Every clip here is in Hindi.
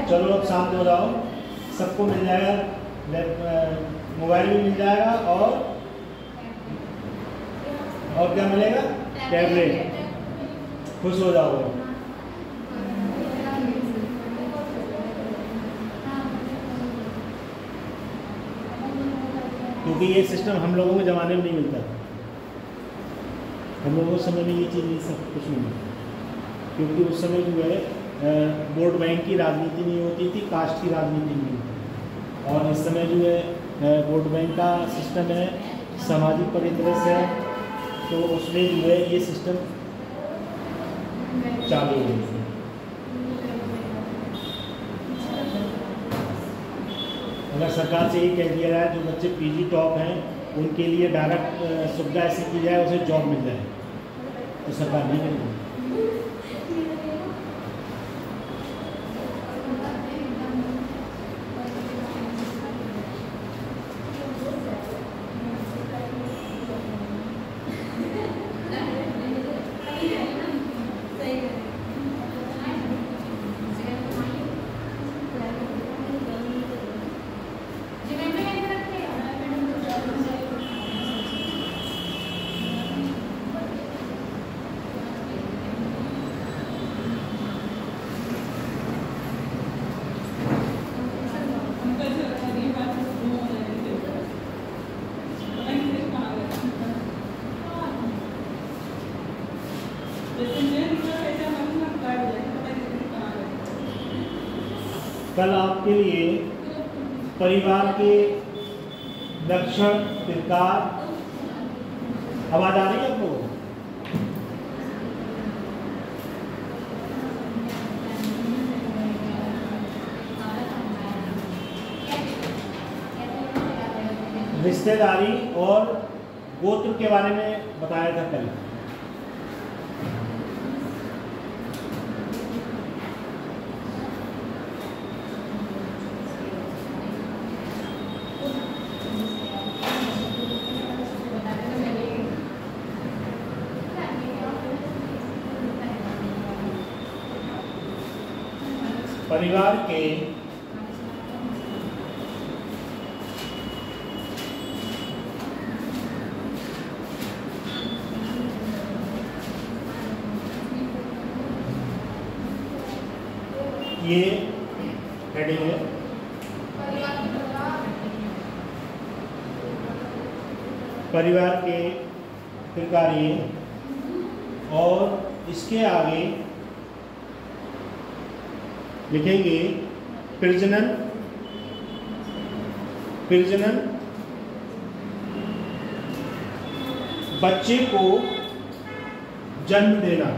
चलो अब शांत हो जाओ, सबको मिल जाएगा, मोबाइल भी मिल जाएगा और क्या मिलेगा? टैबलेट। खुश हो जाओगे। क्योंकि ये सिस्टम हम लोगों के ज़माने में नहीं मिलता, हम लोगों के समय में ये चीज़ नहीं, सब कुछ नहीं मिलता। क्योंकि उस समय जो है वोट बैंक की राजनीति नहीं होती थी, कास्ट की राजनीति नहीं होती। और इस समय जो है वोट बैंक का सिस्टम है, सामाजिक परिदृश्य है, तो उसमें जो है ये सिस्टम चालू हो गई। अगर सरकार से ये कह दिया जाए जो बच्चे पीजी टॉप हैं उनके लिए डायरेक्ट सुविधा ऐसी की जाए उसे जॉब मिल जाए, तो सरकार नहीं करेगी। कल आपके लिए परिवार के लक्षण, प्रकार, आवाज आ रही है आपको? रिश्तेदारी और गोत्र के बारे में बताया था कल। परिवार के ये हेडिंग है। परिवार के प्रकार ये, और इसके आगे लिखेंगे प्रजनन, बच्चे को जन्म देना,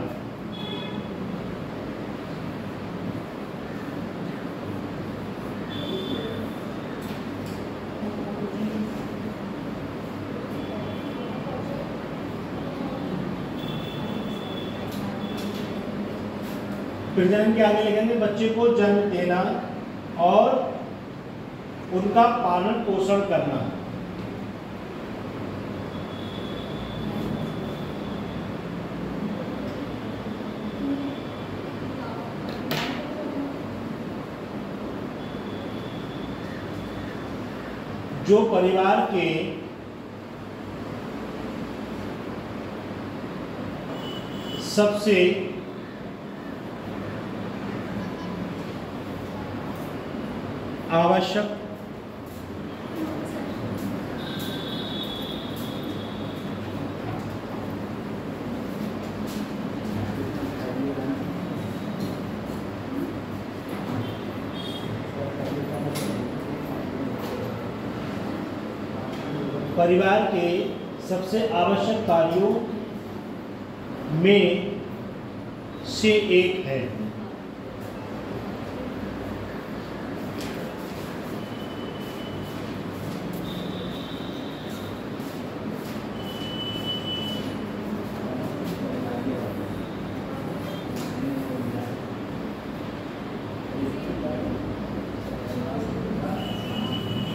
प्रजनन के आगे लिखेंगे बच्चे को जन्म देना और उनका पालन पोषण करना। जो परिवार के सबसे आवश्यक परिवार के सबसे आवश्यक कार्यों में से एक है।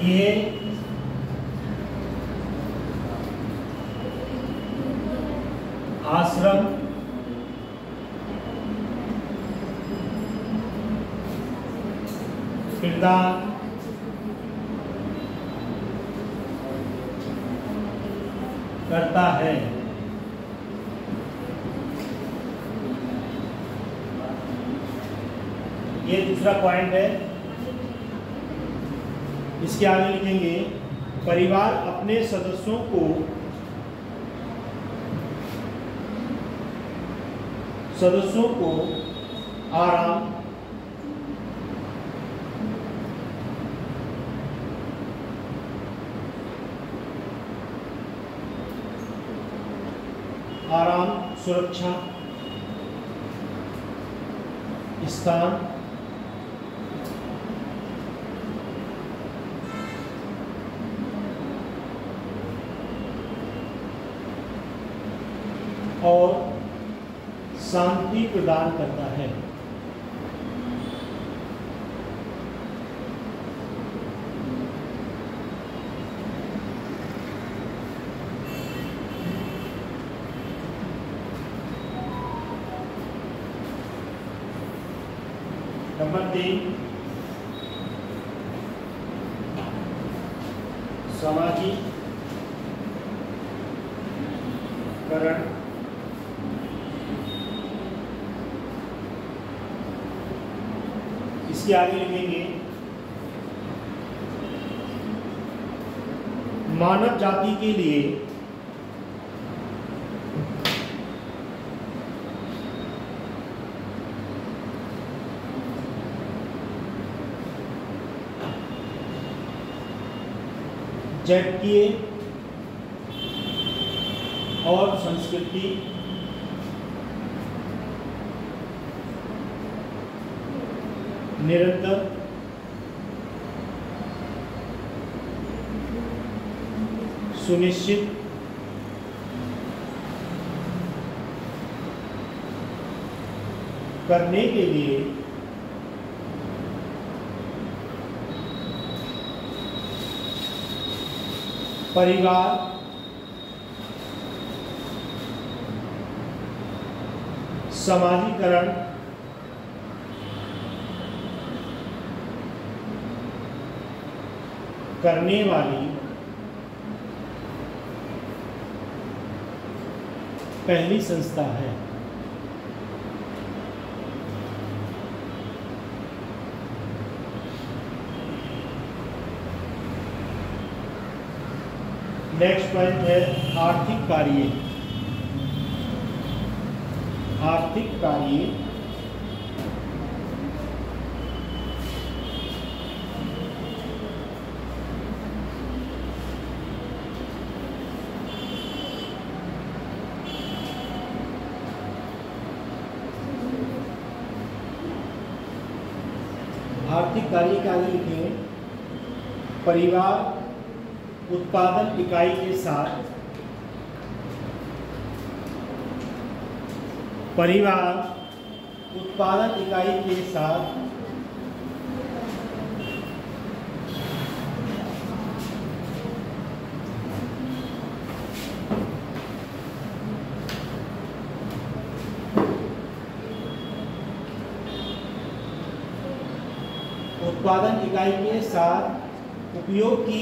ये आश्रम, प्रदान करता है। ये दूसरा पॉइंट है। इसके आगे लिखेंगे परिवार अपने सदस्यों को आराम सुरक्षा स्थान और शांति प्रदान करता है। नंबर 3 समाजीकरण इसके आगे लिखेंगे मानव जाति के लिए जैविकीय और संस्कृति निरंतर सुनिश्चित करने के लिए परिवार समाजीकरण करने वाली पहली संस्था है। नेक्स्ट पॉइंट है आर्थिक कार्य। आर्थिक कार्य आर्थिक कार्य के आगे लिखेंगे परिवार उत्पादन इकाई के साथ परिवार उत्पादन इकाई के साथ उत्पादन इकाई के साथ उपयोग की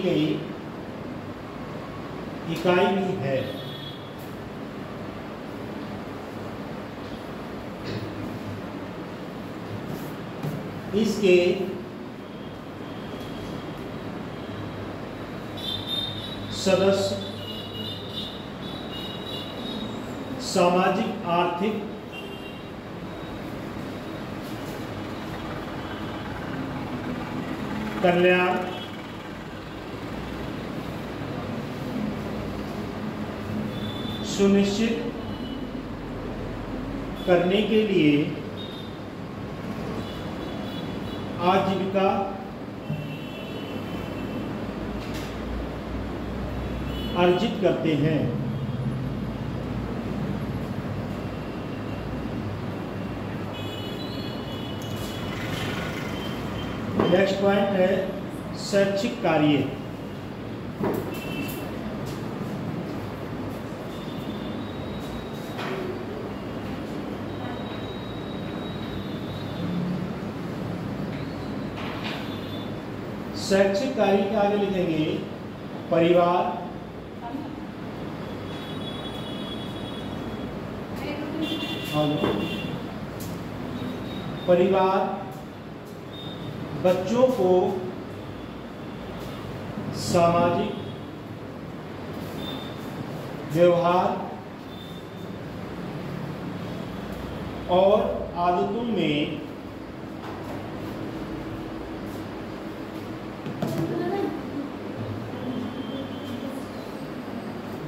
गई इकाई भी है। इसके सदस्य सामाजिक आर्थिक कल्याण सुनिश्चित करने के लिए आजीविका अर्जित करते हैं। नेक्स्ट पॉइंट है शैक्षिक कार्य। शैक्षिक कार्य के आगे लिखेंगे परिवार, परिवार बच्चों को सामाजिक व्यवहार और आदतों में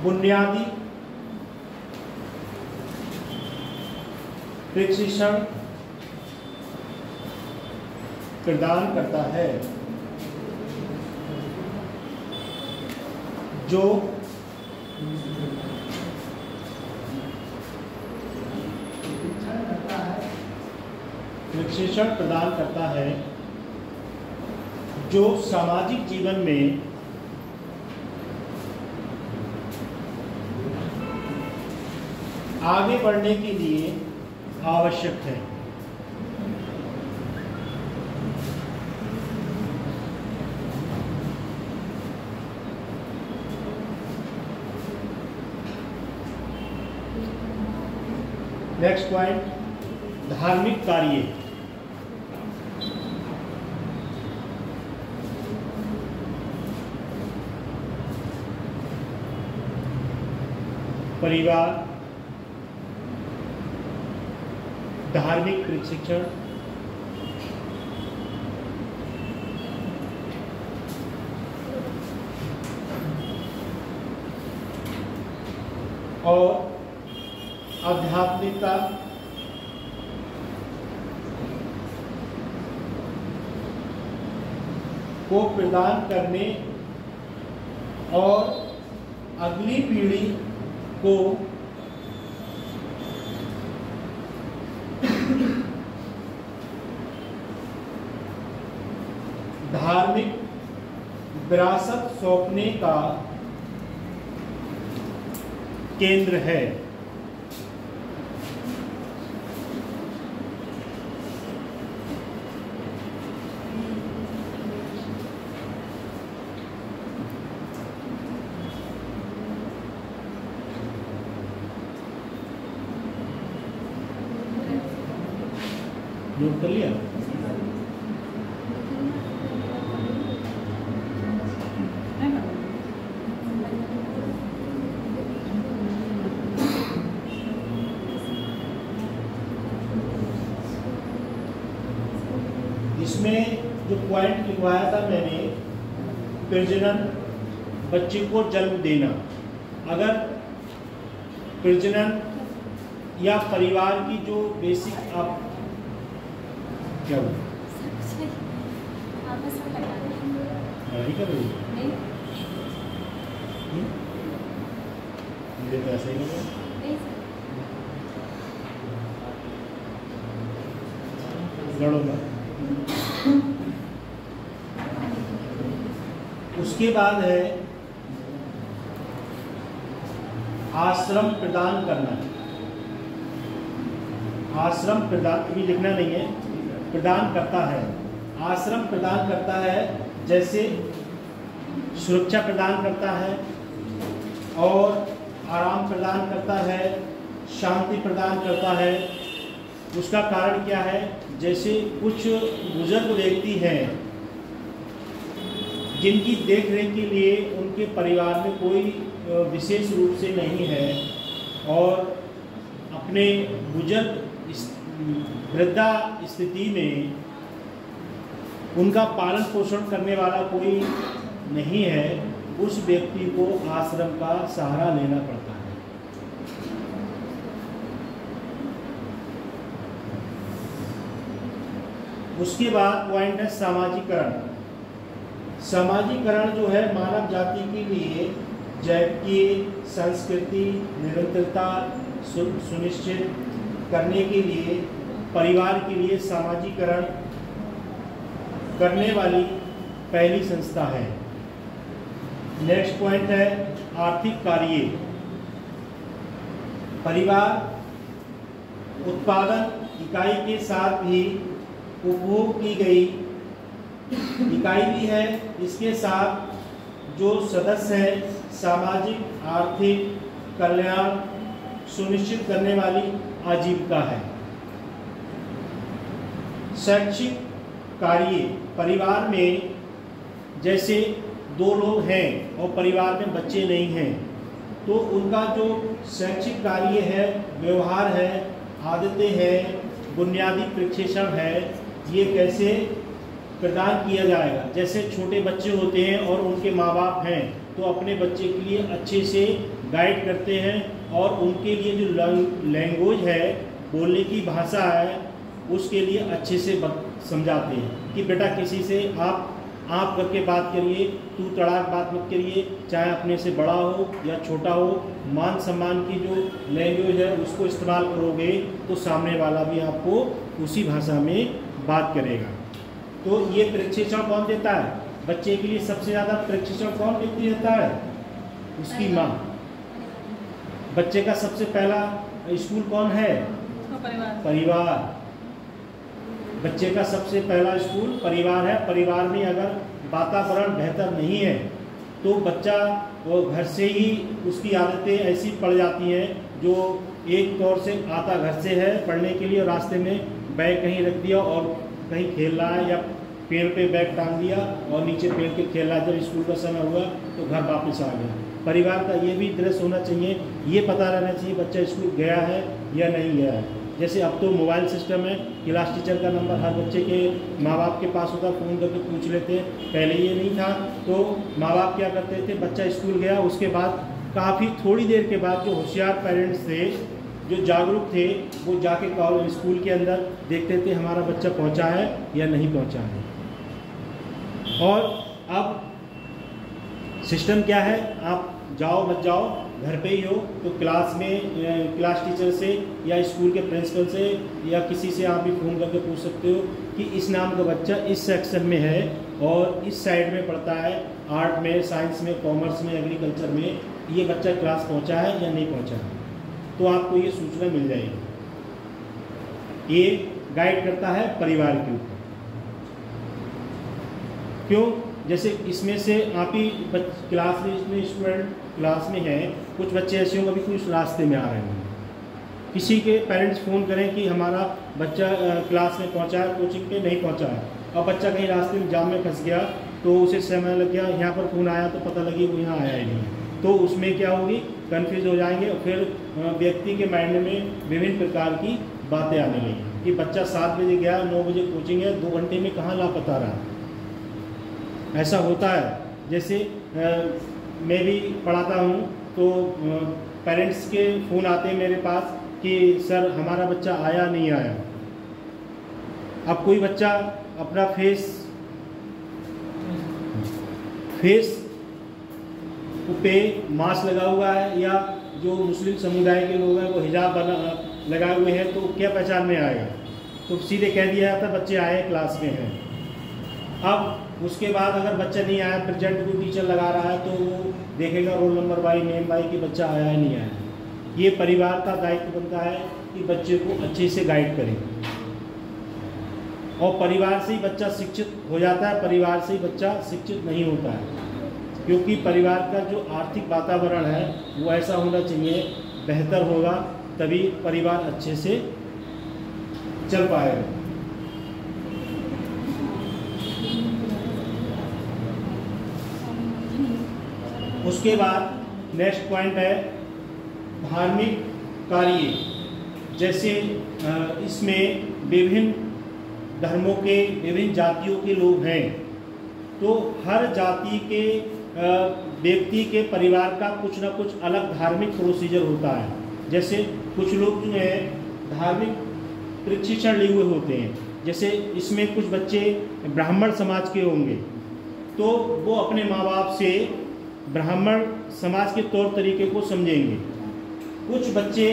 बुनियादी प्रशिक्षण प्रदान करता है, जो प्रशिक्षण प्रदान करता है जो सामाजिक जीवन में आगे बढ़ने के लिए आवश्यक है। नेक्स्ट पॉइंट, धार्मिक कार्य। परिवार, धार्मिक प्रशिक्षण, और आध्यात्मिकता को प्रदान करने और अगली पीढ़ी को धार्मिक विरासत सौंपने का केंद्र है। नोट कर लिया? इसमें जो पॉइंट लिखवाया था मैंने, प्रजनन, बच्चे को जन्म देना। अगर प्रजनन या परिवार की जो बेसिक आप क्या बोल नहीं कर रही, मुझे तो ऐसा ही लगा। लड़ो ना। उसके बाद है आश्रम प्रदान करना। आश्रम प्रदान भी लिखना नहीं है, प्रदान करता है। आश्रम प्रदान करता है, जैसे सुरक्षा प्रदान करता है और आराम प्रदान करता है, शांति प्रदान करता है। उसका कारण क्या है? जैसे कुछ बुजुर्ग व्यक्ति हैं जिनकी देखरेख के लिए उनके परिवार में कोई विशेष रूप से नहीं है और अपने बुजुर्ग वृद्धा स्थिति में उनका पालन पोषण करने वाला कोई नहीं है, उस व्यक्ति को आश्रम का सहारा लेना पड़ता है। उसके बाद पॉइंट है सामाजिकरण। सामाजिकरण जो है मानव जाति के लिए जैविकीय संस्कृति निरंतरता सुनिश्चित करने के लिए परिवार के लिए सामाजिकरण करने वाली पहली संस्था है। नेक्स्ट पॉइंट है आर्थिक कार्य। परिवार उत्पादन इकाई के साथ ही उपभोग की गई इकाई भी है, इसके साथ जो सदस्य हैं सामाजिक आर्थिक कल्याण सुनिश्चित करने वाली आजीविका है। शैक्षिक कार्य, परिवार में जैसे दो लोग हैं और परिवार में बच्चे नहीं हैं तो उनका जो शैक्षिक कार्य है, व्यवहार है, आदतें हैं, बुनियादी प्रशिक्षण है, ये कैसे प्रदान किया जाएगा। जैसे छोटे बच्चे होते हैं और उनके माँ बाप हैं तो अपने बच्चे के लिए अच्छे से गाइड करते हैं और उनके लिए जो लैंग्वेज है, बोलने की भाषा है, उसके लिए अच्छे से समझाते हैं कि बेटा किसी से आप करके बात करिए, तू तड़ाक बात मत करिए, चाहे अपने से बड़ा हो या छोटा हो, मान सम्मान की जो लैंग्वेज है उसको इस्तेमाल करोगे तो सामने वाला भी आपको उसी भाषा में बात करेगा। तो ये प्रशिक्षण कौन देता है? बच्चे के लिए सबसे ज़्यादा प्रशिक्षण कौन देता है? उसकी माँ। बच्चे का सबसे पहला स्कूल कौन है? परिवार। बच्चे का सबसे पहला स्कूल परिवार है। परिवार में अगर वातावरण बेहतर नहीं है तो बच्चा वो घर से ही उसकी आदतें ऐसी पड़ जाती हैं जो एक तौर से आता घर से है पढ़ने के लिए, रास्ते में बैग कहीं रख दिया और कहीं खेल रहा है या पेड़ पे बैग टांग दिया और नीचे पेड़ के खेल रहा है, जब स्कूल का समय हुआ तो घर वापस आ गया। परिवार का ये भी दृश्य होना चाहिए, ये पता रहना चाहिए बच्चा स्कूल गया है या नहीं गया है। जैसे अब तो मोबाइल सिस्टम है, क्लास टीचर का नंबर हर बच्चे के माँ बाप के पास होता, फ़ोन करके पूछ लेते। पहले ये नहीं था तो माँ बाप क्या करते थे, बच्चा स्कूल गया उसके बाद काफ़ी थोड़ी देर के बाद जो होशियार पेरेंट्स थे, जो जागरूक थे, वो जाके कॉलेज स्कूल के अंदर देखते थे हमारा बच्चा पहुंचा है या नहीं पहुंचा है। और अब सिस्टम क्या है, आप जाओ मत जाओ, घर पे ही हो तो क्लास में क्लास टीचर से या स्कूल के प्रिंसिपल से या किसी से आप भी फ़ोन करके पूछ सकते हो कि इस नाम का बच्चा इस सेक्शन में है और इस साइड में पढ़ता है, आर्ट में, साइंस में, कॉमर्स में, एग्रीकल्चर में, ये बच्चा क्लास पहुंचा है या नहीं पहुंचा है, तो आपको ये सूचना मिल जाएगी। ये गाइड करता है परिवार के ऊपर। क्यों? जैसे इसमें से आप ही क्लास में स्टूडेंट क्लास में हैं, कुछ बच्चे ऐसे होंगे अभी कुछ रास्ते में आ रहे हैं, किसी के पेरेंट्स फ़ोन करें कि हमारा बच्चा क्लास में पहुंचा है, कोचिंग पे नहीं पहुंचा है, और बच्चा कहीं रास्ते में जाम में फंस गया तो उसे समय लग गया, यहाँ पर फ़ोन आया तो पता लगी वो यहाँ आया ही नहीं, तो उसमें क्या होगी, कन्फ्यूज़ हो जाएंगे और फिर व्यक्ति के माइंड में विभिन्न प्रकार की बातें आने लगी कि बच्चा 7 बजे गया, 9 बजे कोचिंग है, 2 घंटे में कहाँ लापता रहा। ऐसा होता है। जैसे मैं भी पढ़ाता हूँ तो पेरेंट्स के फ़ोन आते हैं मेरे पास कि सर हमारा बच्चा आया नहीं आया। अब कोई बच्चा अपना फेस पे मास्क लगा हुआ है या जो मुस्लिम समुदाय के लोग हैं वो हिजाब लगाए हुए हैं तो क्या पहचान में आएगा, तो सीधे कह दिया जाता है बच्चे आए क्लास में हैं। अब उसके बाद अगर बच्चा नहीं आया, प्रेजेंट को टीचर लगा रहा है तो वो देखेगा roll number by name by कि बच्चा आया है नहीं आया। ये परिवार का दायित्व बनता है कि बच्चे को अच्छे से गाइड करें, और परिवार से ही बच्चा शिक्षित हो जाता है, परिवार से ही बच्चा शिक्षित नहीं होता है, क्योंकि परिवार का जो आर्थिक वातावरण है वो ऐसा होना चाहिए, बेहतर होगा तभी परिवार अच्छे से चल पाएगा। उसके बाद नेक्स्ट पॉइंट है धार्मिक कार्य। जैसे इसमें विभिन्न धर्मों के, विभिन्न जातियों के लोग हैं, तो हर जाति के व्यक्ति के परिवार का कुछ ना कुछ अलग धार्मिक प्रोसीजर होता है। जैसे कुछ लोग जो है धार्मिक प्रशिक्षण लिए हुए होते हैं, जैसे इसमें कुछ बच्चे ब्राह्मण समाज के होंगे तो वो अपने माँ बाप से ब्राह्मण समाज के तौर तरीके को समझेंगे। कुछ बच्चे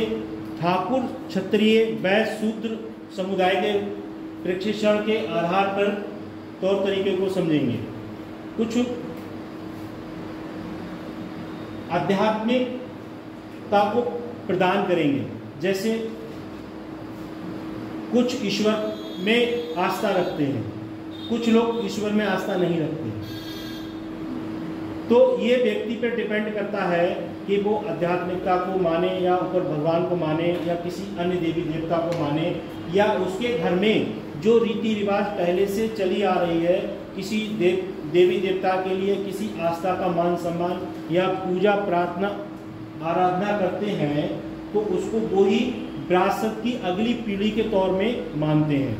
ठाकुर, क्षत्रिय, वैश्य, शूद्र समुदाय के प्रशिक्षण के आधार पर तौर तरीके को समझेंगे। कुछ आध्यात्मिकता को प्रदान करेंगे, जैसे कुछ ईश्वर में आस्था रखते हैं, कुछ लोग ईश्वर में आस्था नहीं रखते। तो ये व्यक्ति पर डिपेंड करता है कि वो आध्यात्मिकता को माने या ऊपर भगवान को माने या किसी अन्य देवी देवता को माने, या उसके घर में जो रीति रिवाज पहले से चली आ रही है, किसी देवी देवता के लिए किसी आस्था का मान सम्मान या पूजा प्रार्थना आराधना करते हैं, तो उसको वो ही विरासत की अगली पीढ़ी के तौर में मानते हैं।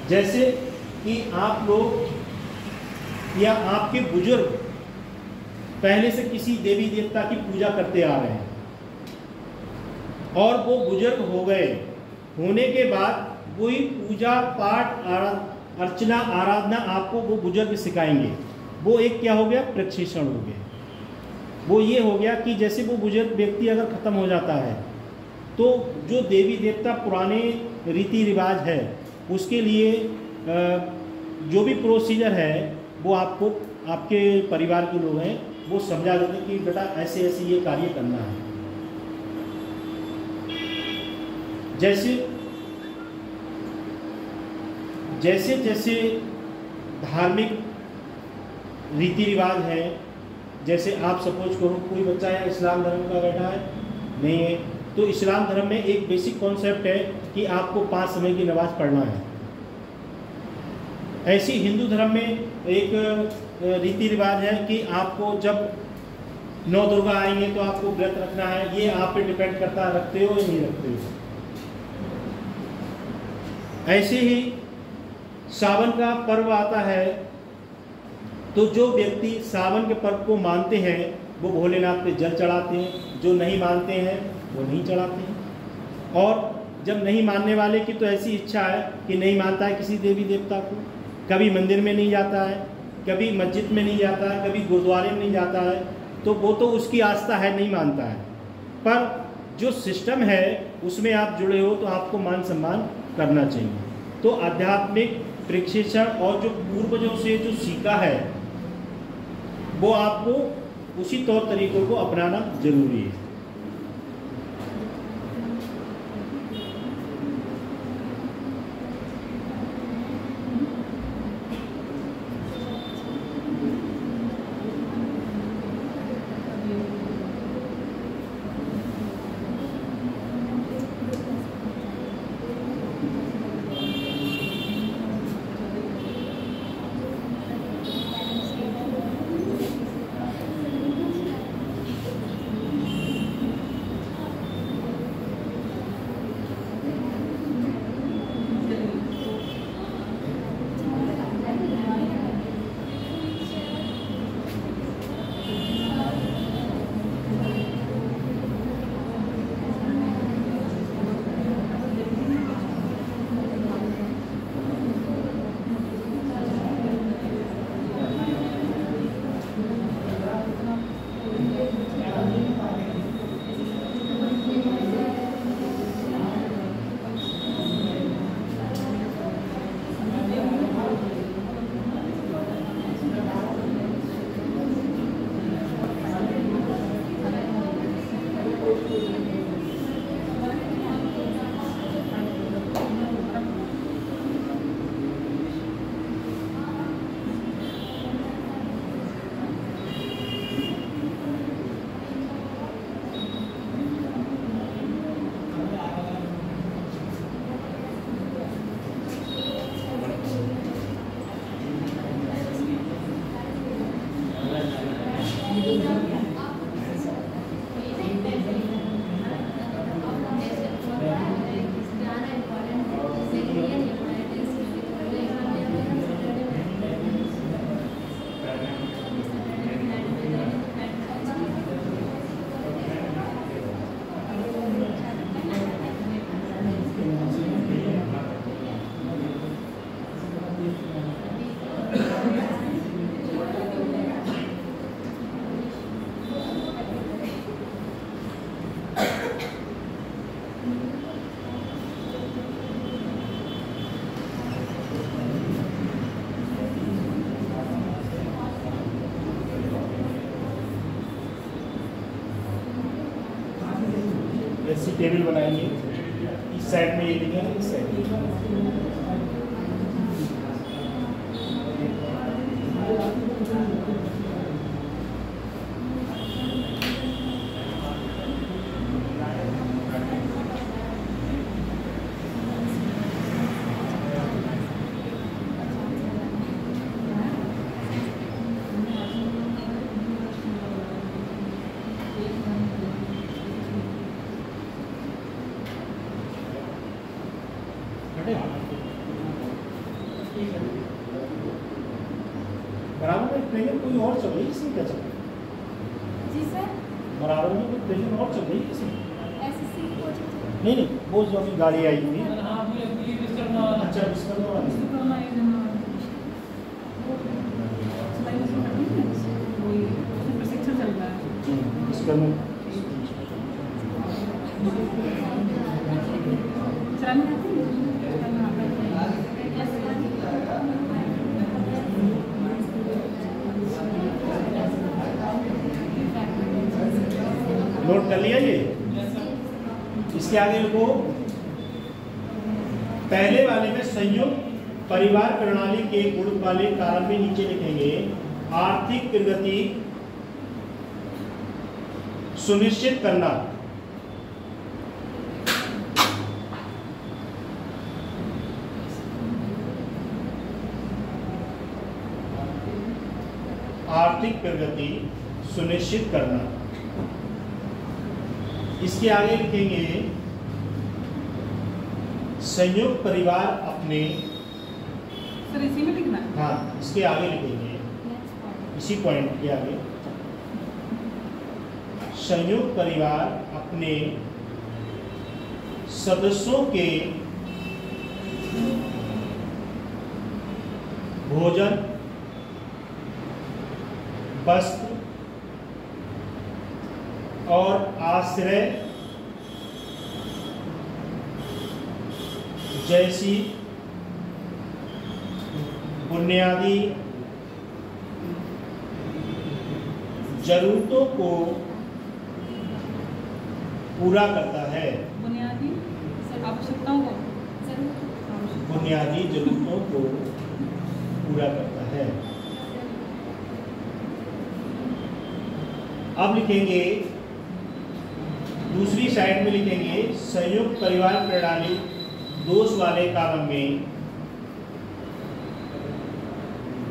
जैसे कि आप लोग या आपके बुजुर्ग पहले से किसी देवी देवता की पूजा करते आ रहे हैं और वो बुजुर्ग हो गए, होने के बाद वही पूजा पाठ अर्चना आराधना आपको वो बुजुर्ग सिखाएंगे। वो एक क्या हो गया, प्रशिक्षण हो गया। वो ये हो गया कि जैसे वो बुजुर्ग व्यक्ति अगर ख़त्म हो जाता है तो जो देवी देवता पुराने रीति रिवाज है उसके लिए जो भी प्रोसीजर है वो आपको आपके परिवार के लोग हैं वो समझा देते हैं कि बेटा ऐसे ऐसे ये कार्य करना है। जैसे जैसे धार्मिक रीति रिवाज है, जैसे आप सपोज करो कोई बच्चा है इस्लाम धर्म का बैठा है, नहीं है, तो इस्लाम धर्म में एक बेसिक कॉन्सेप्ट है कि आपको 5 समय की नमाज पढ़ना है। ऐसी हिंदू धर्म में एक रीति रिवाज है कि आपको जब 9 दुर्गा आएंगे तो आपको व्रत रखना है। ये आप पे डिपेंड करता है रखते हो या नहीं रखते हो। ऐसे ही सावन का पर्व आता है तो जो व्यक्ति सावन के पर्व को मानते हैं वो भोलेनाथ पे जल चढ़ाते हैं, जो नहीं मानते हैं वो नहीं चढ़ाते हैं। और जब नहीं मानने वाले की तो ऐसी इच्छा है कि नहीं मानता है किसी देवी देवता को, कभी मंदिर में नहीं जाता है, कभी मस्जिद में नहीं जाता है, कभी गुरुद्वारे में नहीं जाता है, तो वो तो उसकी आस्था है, नहीं मानता है। पर जो सिस्टम है उसमें आप जुड़े हो तो आपको मान सम्मान करना चाहिए। तो आध्यात्मिक प्रशिक्षण और जो पूर्वजों से जो सीखा है वो आपको उसी तौर तरीकों को अपनाना जरूरी है। ऐसी टेबल बनाएंगे, इस साइड में ये लिखेंगे, इस साइड में बराबर में ट्रेनिंग कोई और चल रही है, इसमें क्या चल रहा है? जी सर, बराबर में कोई ट्रेनिंग और चल रही है इसमें? SSC coaching. नहीं, वो जो अभी गाड़ी आई हुई है। हाँ, अभी विश्वकर्मा वाला। अच्छा, विश्वकर्मा वाली। विश्वकर्मा एक प्रशिक्षण चल रहा है। विश्वकर्मा चलाने आती है? नोट कर लिया ये। इसके आगे को पहले वाले में संयुक्त परिवार प्रणाली के गुण वाले कारण में नीचे लिखेंगे आर्थिक प्रगति सुनिश्चित करना। आर्थिक प्रगति सुनिश्चित करना। इसके आगे लिखेंगे संयुक्त परिवार अपने। सर इसी में लिखना है? हाँ, इसके आगे लिखेंगे, इसी पॉइंट के आगे संयुक्त परिवार अपने सदस्यों के भोजन, वस्त्र और आश्रय जैसी बुनियादी जरूरतों को पूरा करता है। बुनियादी आवश्यकताओं को, बुनियादी जरूरतों को पूरा करता है। अब लिखेंगे दूसरी साइड में लिखेंगे संयुक्त परिवार प्रणाली दोष वाले कॉलम में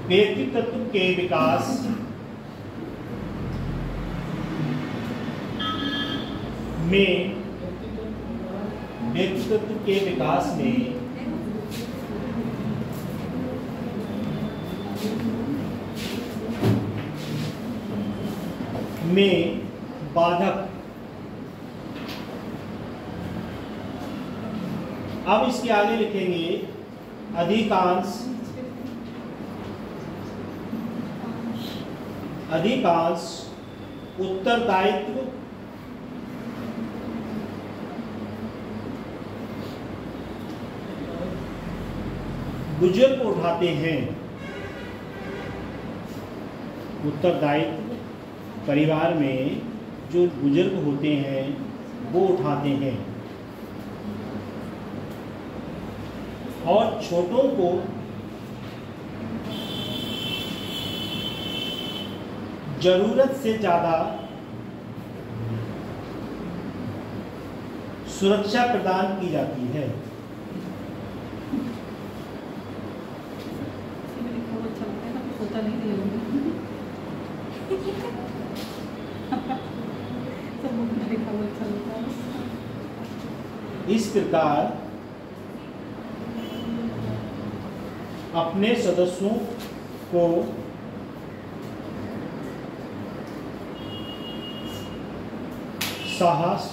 व्यक्तित्व के विकास में बाधक। अब इसके आगे लिखेंगे अधिकांश उत्तरदायित्व बुजुर्ग उठाते हैं। उत्तरदायित्व परिवार में जो बुजुर्ग होते हैं वो उठाते हैं और छोटों को जरूरत से ज्यादा सुरक्षा प्रदान की जाती है। इस प्रकार अपने सदस्यों को साहस,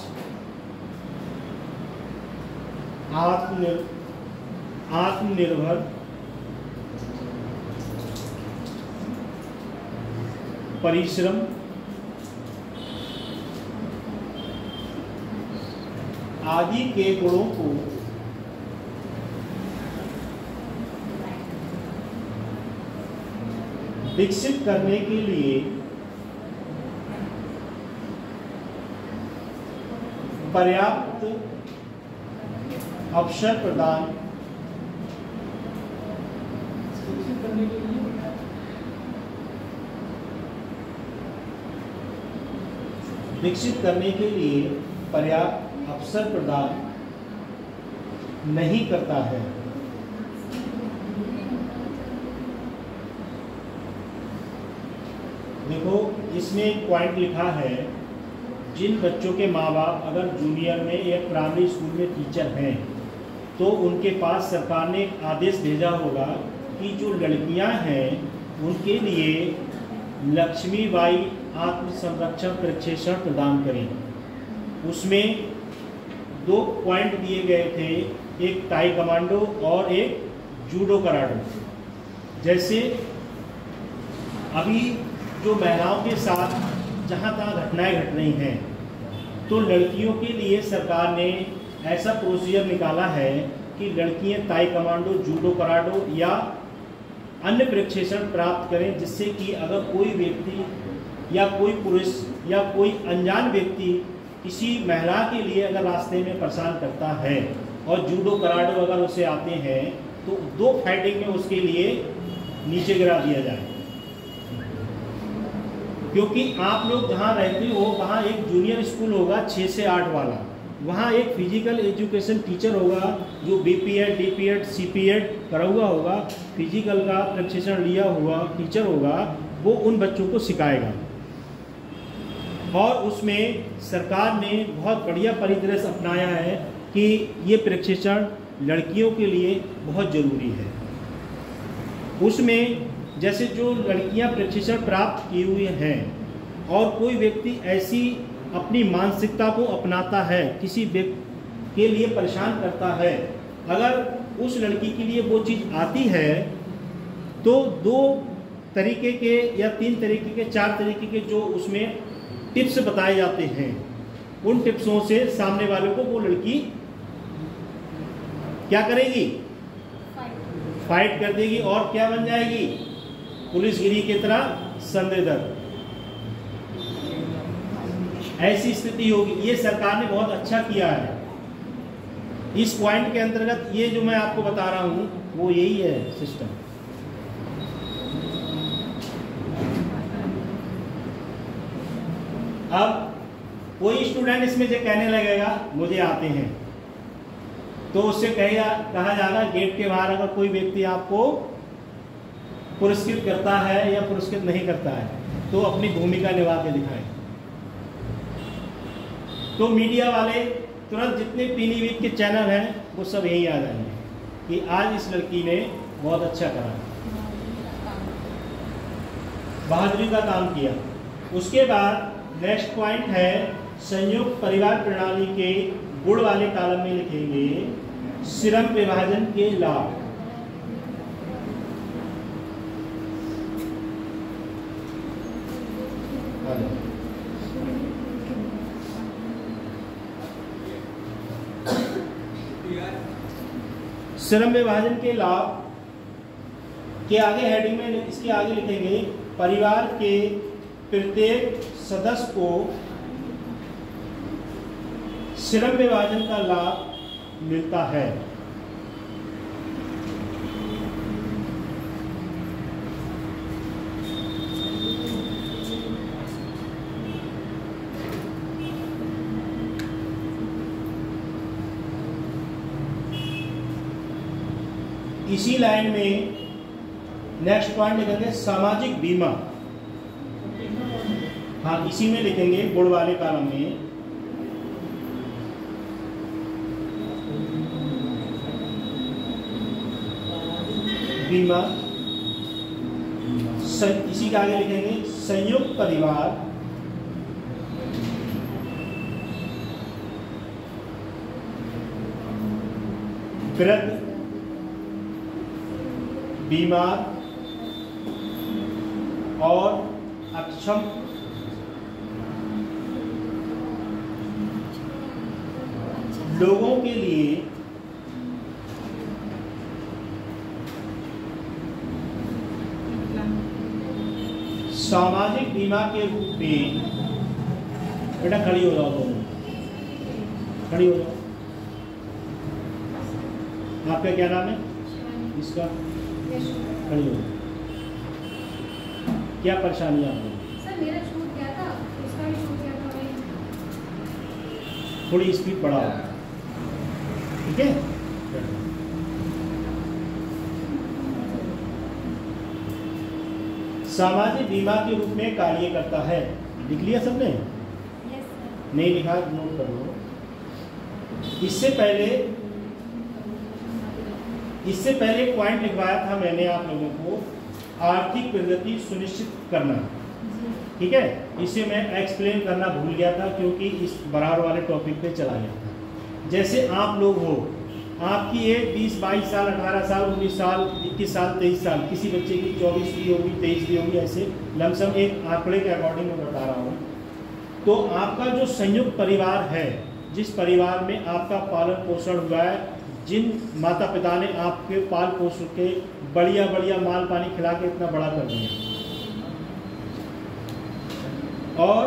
आत्मनिर्भर, परिश्रम, आदि के गुणों को विकसित करने के लिए पर्याप्त अवसर प्रदान विकसित करने के लिए पर्याप्त अवसर प्रदान नहीं करता है। देखो इसमें एक पॉइंट लिखा है, जिन बच्चों के माँ बाप अगर जूनियर में या प्राइमरी स्कूल में टीचर हैं तो उनके पास सरकार ने एक आदेश भेजा होगा कि जो लड़कियां हैं उनके लिए लक्ष्मीबाई आत्मसंरक्षण प्रशिक्षण प्रदान करें। उसमें 2 पॉइंट दिए गए थे, एक ताई कमांडो और एक जूडो कराडो। जैसे अभी जो महिलाओं के साथ जहाँ तहाँ घटनाएं घट रही हैं, तो लड़कियों के लिए सरकार ने ऐसा प्रोसीजर निकाला है कि लड़कियां ताई कमांडो, जूडो कराडो या अन्य प्रशिक्षण प्राप्त करें, जिससे कि अगर कोई व्यक्ति या कोई पुरुष या कोई अनजान व्यक्ति किसी महिला के लिए अगर रास्ते में परेशान करता है और जूडो कराडो अगर उसे आते हैं तो 2 फाइटिंग में उसके लिए नीचे गिरा दिया जाए। क्योंकि आप लोग जहाँ रहते हो वहाँ एक जूनियर स्कूल होगा 6 से 8 वाला, वहाँ एक फिजिकल एजुकेशन टीचर होगा जो बीपीएड, डीपीएड, सीपीएड करा हुआ होगा, फिजिकल का प्रशिक्षण लिया हुआ टीचर होगा, वो उन बच्चों को सिखाएगा। और उसमें सरकार ने बहुत बढ़िया परिदृश्य अपनाया है कि ये प्रशिक्षण लड़कियों के लिए बहुत ज़रूरी है। उसमें जैसे जो लड़कियां प्रशिक्षण प्राप्त किए हुए हैं और कोई व्यक्ति ऐसी अपनी मानसिकता को अपनाता है, किसी व्यक्ति के लिए परेशान करता है, अगर उस लड़की के लिए वो चीज़ आती है तो 2 तरीके के या 3 तरीके के 4 तरीके के जो उसमें टिप्स बताए जाते हैं, उन टिप्सों से सामने वाले को वो लड़की क्या करेगी? फाइट कर देगी और क्या बन जाएगी? पुलिसगिरी की तरह संदेदर, ऐसी स्थिति होगी। ये सरकार ने बहुत अच्छा किया है। इस पॉइंट के अंतर्गत ये जो मैं आपको बता रहा हूं वो यही है सिस्टम। अब कोई स्टूडेंट इसमें जो कहने लगेगा मुझे आते हैं, तो उससे कहा जाएगा गेट के बाहर अगर कोई व्यक्ति आपको पुरस्कृत करता है या पुरस्कृत नहीं करता है तो अपनी भूमिका निभा के दिखाएं। तो मीडिया वाले तुरंत जितने पीलीभीत के चैनल हैं वो सब यही आ जाएंगे कि आज इस लड़की ने बहुत अच्छा करा, बहादुरी का काम किया। उसके बाद नेक्स्ट पॉइंट है संयुक्त परिवार प्रणाली के गुण वाले कॉलम में लिखेंगे श्रम विभाजन के लाभ। श्रम विभाजन के लाभ के आगे हेडिंग में इसके आगे लिखेंगे परिवार के प्रत्येक सदस्य को श्रम विभाजन का लाभ मिलता है। इसी लाइन में नेक्स्ट पॉइंट लिखेंगे सामाजिक बीमा। हाँ, इसी में लिखेंगे गुण वाले कॉलम में बीमा। इसी के आगे लिखेंगे संयुक्त परिवार वृद्ध, बीमार और अक्षम लोगों के लिए सामाजिक बीमा के रूप में, बेटा खड़ी हो जाओ, दोनों खड़ी हो जाओ। आपका क्या नाम है? इसका खड़ी हो। क्या परेशानी है आपको? सर मेरा छूट गया था, उसका भी छूट गया था। थोड़ी स्पीड बढ़ाओ, ठीक है। सामाजिक बीमा के रूप में कार्य करता है। लिख लिया सबने? Yes sir. नहीं लिखा नोट कर लो। इससे पहले पॉइंट लिखवाया था मैंने आप लोगों को, आर्थिक प्रगति सुनिश्चित करना, ठीक है। इसे मैं एक्सप्लेन करना भूल गया था क्योंकि इस बराबर वाले टॉपिक पे चला गया था। जैसे आप लोग हो, आपकी एज 20, 22 साल, 18 साल, 19 साल, 21 साल, 23 साल, किसी बच्चे की 24 भी होगी, 23 भी होगी, ऐसे लमसम एक आंकड़े के अकॉर्डिंग मैं बता रहा हूँ। तो आपका जो संयुक्त परिवार है, जिस परिवार में आपका पालन पोषण हुआ है, जिन माता पिता ने आपके पाल पोष के बढ़िया बढ़िया माल पानी खिला के इतना बड़ा कर दिया, और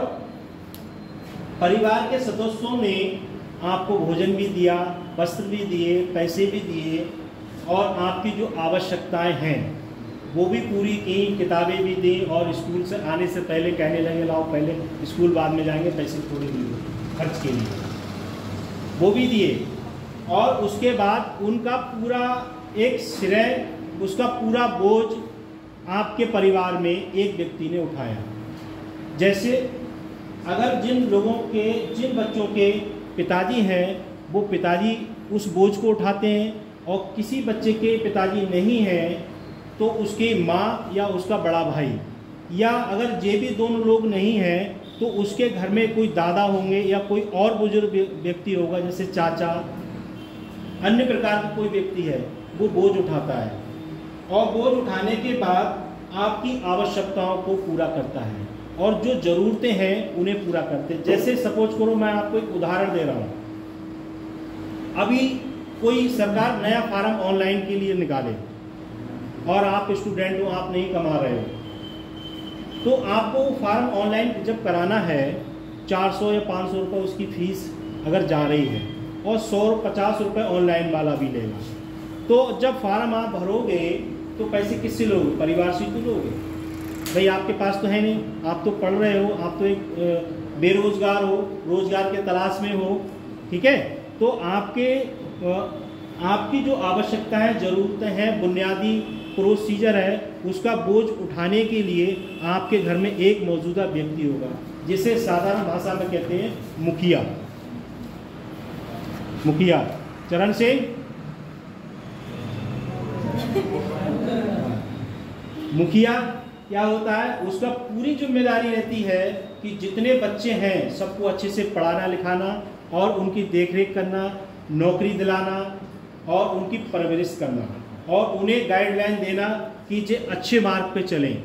परिवार के सदस्यों ने आपको भोजन भी दिया, वस्त्र भी दिए, पैसे भी दिए, और आपकी जो आवश्यकताएं हैं वो भी पूरी की, किताबें भी दी, और स्कूल से आने से पहले कहने लगे लाओ पहले स्कूल बाद में जाएंगे, पैसे थोड़े दिए खर्च के लिए, वो भी दिए। और उसके बाद उनका पूरा एक श्रेय, उसका पूरा बोझ आपके परिवार में एक व्यक्ति ने उठाया। जैसे अगर जिन बच्चों के पिताजी हैं, वो पिताजी उस बोझ को उठाते हैं, और किसी बच्चे के पिताजी नहीं हैं तो उसकी माँ या उसका बड़ा भाई, या अगर ये भी दोनों लोग नहीं हैं तो उसके घर में कोई दादा होंगे या कोई और बुजुर्ग व्यक्ति होगा, जैसे चाचा, अन्य प्रकार का कोई व्यक्ति है, वो बोझ उठाता है, और बोझ उठाने के बाद आपकी आवश्यकताओं को पूरा करता है, और जो ज़रूरतें हैं उन्हें पूरा करते हैं। जैसे सपोज करो, मैं आपको एक उदाहरण दे रहा हूँ, अभी कोई सरकार नया फार्म ऑनलाइन के लिए निकाले, और आप स्टूडेंट हो, आप नहीं कमा रहे हो, तो आपको फार्म ऑनलाइन जब कराना है, 400 या 500 रुपये उसकी फीस अगर जा रही है, और 150 रुपये ऑनलाइन वाला भी लेगा, तो जब फार्म आप भरोगे तो पैसे किससे लोगे? परिवार से तो लोगे भाई, आपके पास तो है नहीं, आप तो पढ़ रहे हो, आप तो एक बेरोजगार हो, रोजगार के तलाश में हो, ठीक है। तो आपकी जो आवश्यकताएं, ज़रूरतें हैं, बुनियादी प्रोसीजर है, उसका बोझ उठाने के लिए आपके घर में एक मौजूदा व्यक्ति होगा, जिसे साधारण भाषा में कहते हैं मुखिया। मुखिया चरण सिंह, मुखिया क्या होता है? उसका पूरी जिम्मेदारी रहती है कि जितने बच्चे हैं सबको अच्छे से पढ़ाना लिखाना, और उनकी देखरेख करना, नौकरी दिलाना, और उनकी परवरिश करना, और उन्हें गाइडलाइन देना कि जे अच्छे मार्ग पे चलें।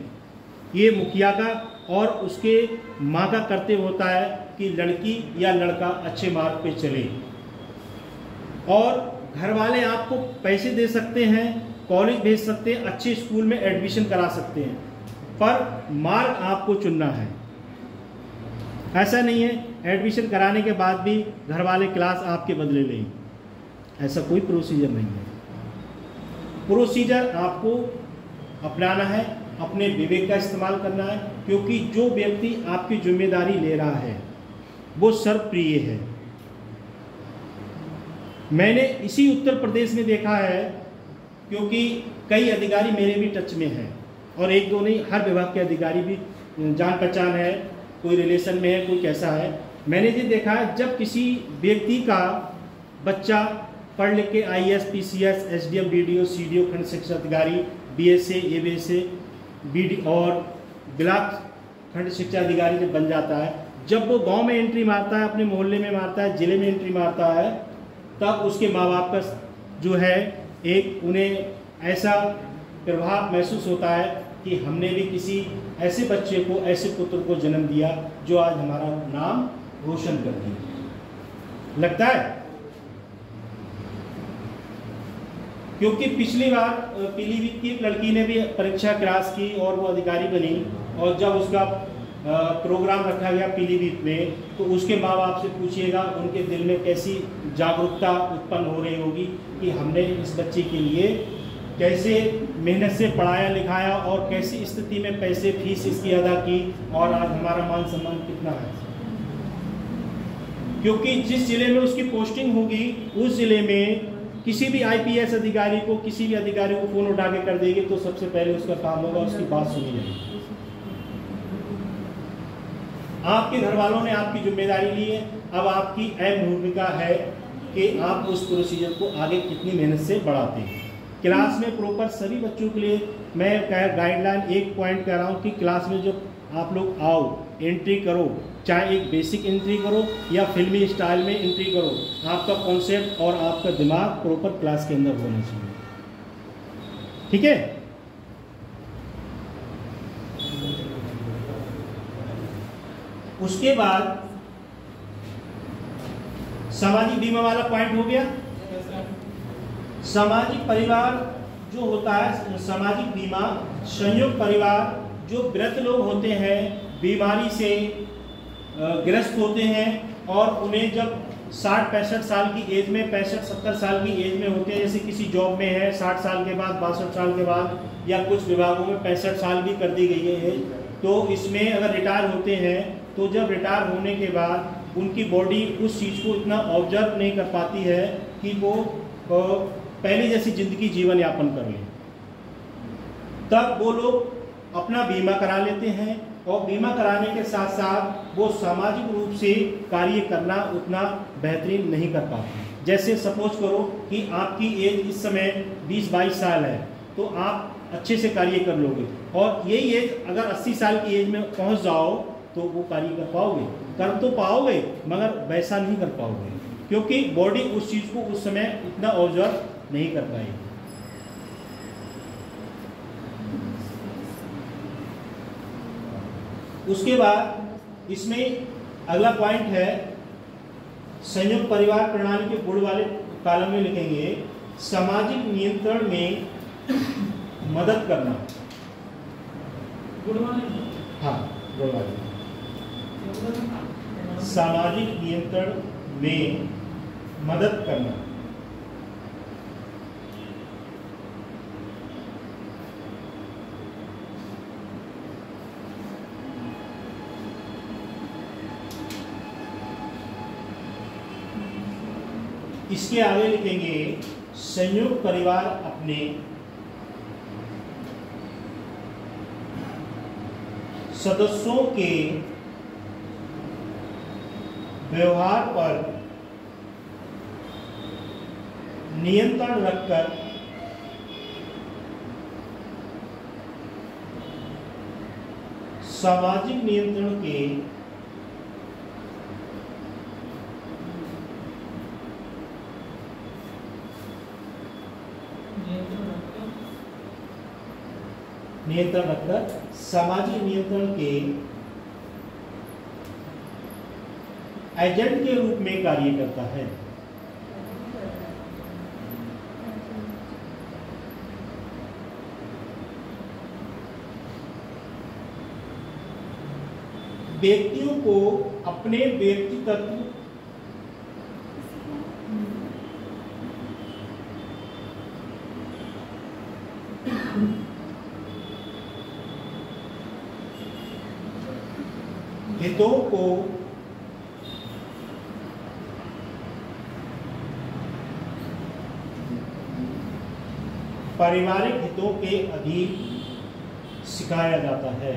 ये मुखिया का और उसके माँ का कर्तव्य होता है कि लड़की या लड़का अच्छे मार्ग पे चले। और घर वाले आपको पैसे दे सकते हैं, कॉलेज भेज सकते हैं, अच्छे स्कूल में एडमिशन करा सकते हैं, पर मार्ग आपको चुनना है। ऐसा नहीं है एडमिशन कराने के बाद भी घर वाले क्लास आपके बदले लें, ऐसा कोई प्रोसीजर नहीं है। प्रोसीजर आपको अपनाना है, अपने विवेक का इस्तेमाल करना है, क्योंकि जो व्यक्ति आपकी जिम्मेदारी ले रहा है वो सर्वप्रिय है। मैंने इसी उत्तर प्रदेश में देखा है, क्योंकि कई अधिकारी मेरे भी टच में हैं, और एक दो नहीं, हर विभाग के अधिकारी भी जान पहचान है, कोई रिलेशन में है, कोई कैसा है। मैंने ये देखा है, जब किसी व्यक्ति का बच्चा पढ़ लिख के IAS, PCS, SDM, BDO, CDO, खंड शिक्षा अधिकारी, BSA, ABSA, BD और ब्लॉक खंड शिक्षा अधिकारी जब बन जाता है, जब वो गांव में एंट्री मारता है, अपने मोहल्ले में मारता है, ज़िले में एंट्री मारता है, तब उसके माँ बाप का जो है एक उन्हें ऐसा प्रभाव महसूस होता है कि हमने भी किसी ऐसे बच्चे को, ऐसे पुत्र को जन्म दिया जो आज हमारा नाम रोशन कर दिया, लगता है। क्योंकि पिछली बार पीलीभीत की एक लड़की ने भी परीक्षा क्रैश की और वो अधिकारी बनी, और जब उसका प्रोग्राम रखा गया पीलीभीत में, तो उसके माँ बाप से पूछिएगा उनके दिल में कैसी जागरूकता उत्पन्न हो रही होगी कि हमने इस बच्चे के लिए कैसे मेहनत से पढ़ाया लिखाया, और कैसी स्थिति में पैसे फीस इसकी अदा की, और आज हमारा मान सम्मान कितना है। क्योंकि जिस जिले में उसकी पोस्टिंग होगी उस जिले में किसी भी आईपीएस अधिकारी को, किसी भी अधिकारी को फोन उठा के कर देगी तो सबसे पहले उसका काम होगा उसकी बात सुनी जाएगी। आपके घर वालों ने आपकी जिम्मेदारी ली है, अब आपकी अहम भूमिका है कि आप उस प्रोसीजर को आगे कितनी मेहनत से बढ़ाते हैं। क्लास में प्रॉपर सभी बच्चों के लिए मैं गाइडलाइन एक पॉइंट कह रहा हूँ कि क्लास में जब आप लोग आओ एंट्री करो, चाहे एक बेसिक एंट्री करो या फिल्मी स्टाइल में एंट्री करो, आपका कॉन्सेप्ट और आपका दिमाग प्रॉपर क्लास के अंदर होना चाहिए। ठीक है, उसके बाद सामाजिक बीमा वाला पॉइंट हो गया। सामाजिक परिवार जो होता है, सामाजिक बीमा संयुक्त परिवार जो वृद्ध लोग होते हैं, बीमारी से ग्रस्त होते हैं और उन्हें जब 60-65 साल की एज में, 65-70 साल की एज में होते हैं, जैसे किसी जॉब में है 60 साल के बाद, 62 साल के बाद, या कुछ विभागों में 65 साल भी कर दी गई है, तो इसमें अगर रिटायर होते हैं तो जब रिटायर होने के बाद उनकी बॉडी उस चीज़ को इतना ऑब्जर्व नहीं कर पाती है कि वो पहले जैसी ज़िंदगी जीवन यापन कर लें, तब वो लोग अपना बीमा करा लेते हैं और बीमा कराने के साथ साथ वो सामाजिक रूप से कार्य करना उतना बेहतरीन नहीं कर पाते। जैसे सपोज करो कि आपकी एज इस समय 20-22 साल है तो आप अच्छे से कार्य कर लोगे, और यही एज अगर 80 साल की एज में पहुंच जाओ तो वो कार्य कर पाओगे, कर तो पाओगे मगर वैसा नहीं कर पाओगे, क्योंकि बॉडी उस चीज़ को उस समय इतना ऑब्जर्व नहीं कर पाएगी। उसके बाद इसमें अगला पॉइंट है संयुक्त परिवार प्रणाली के गुण वाले कॉलम में लिखेंगे सामाजिक नियंत्रण में मदद करना। हाँ, गुण वाले सामाजिक नियंत्रण में मदद करना। इसके आगे लिखेंगे संयुक्त परिवार अपने सदस्यों के व्यवहार पर नियंत्रण रखकर सामाजिक नियंत्रण के सामाजिक नियंत्रण के एजेंट के रूप में कार्य करता है। व्यक्तियों को अपने व्यक्तित्व हितों को पारिवारिक हितों के अधीन सिखाया जाता है।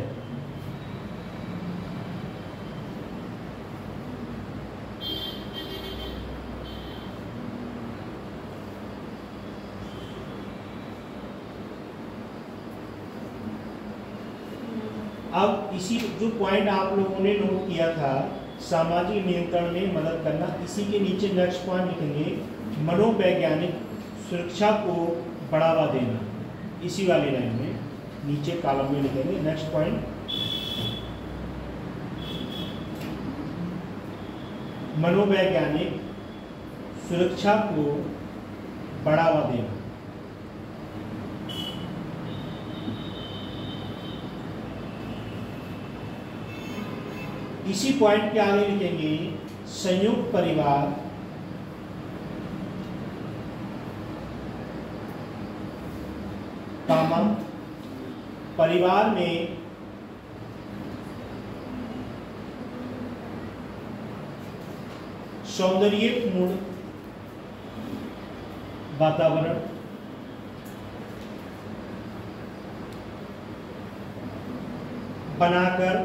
अब इसी जो पॉइंट आप लोगों ने नोट किया था सामाजिक नियंत्रण में मदद करना, इसी के नीचे नेक्स्ट पॉइंट लिखेंगे मनोवैज्ञानिक सुरक्षा को बढ़ावा देना। इसी वाली लाइन में नीचे कॉलम में लिखेंगे नेक्स्ट पॉइंट मनोवैज्ञानिक सुरक्षा को बढ़ावा देना। इसी पॉइंट के आगे लिखेंगे संयुक्त परिवार परिवार में सौंदर्यपूर्ण वातावरण बनाकर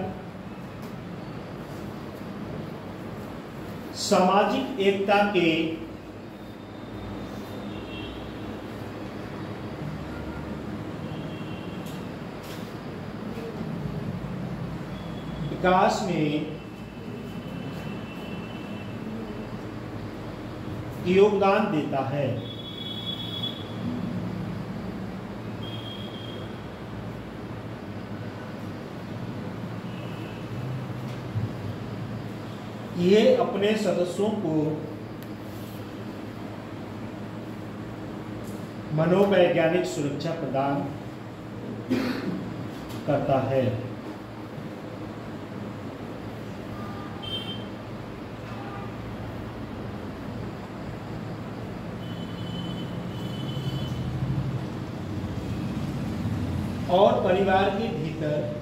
सामाजिक एकता के विकास में योगदान देता है। ये अपने सदस्यों को मनोवैज्ञानिक सुरक्षा प्रदान करता है। और परिवार के भीतर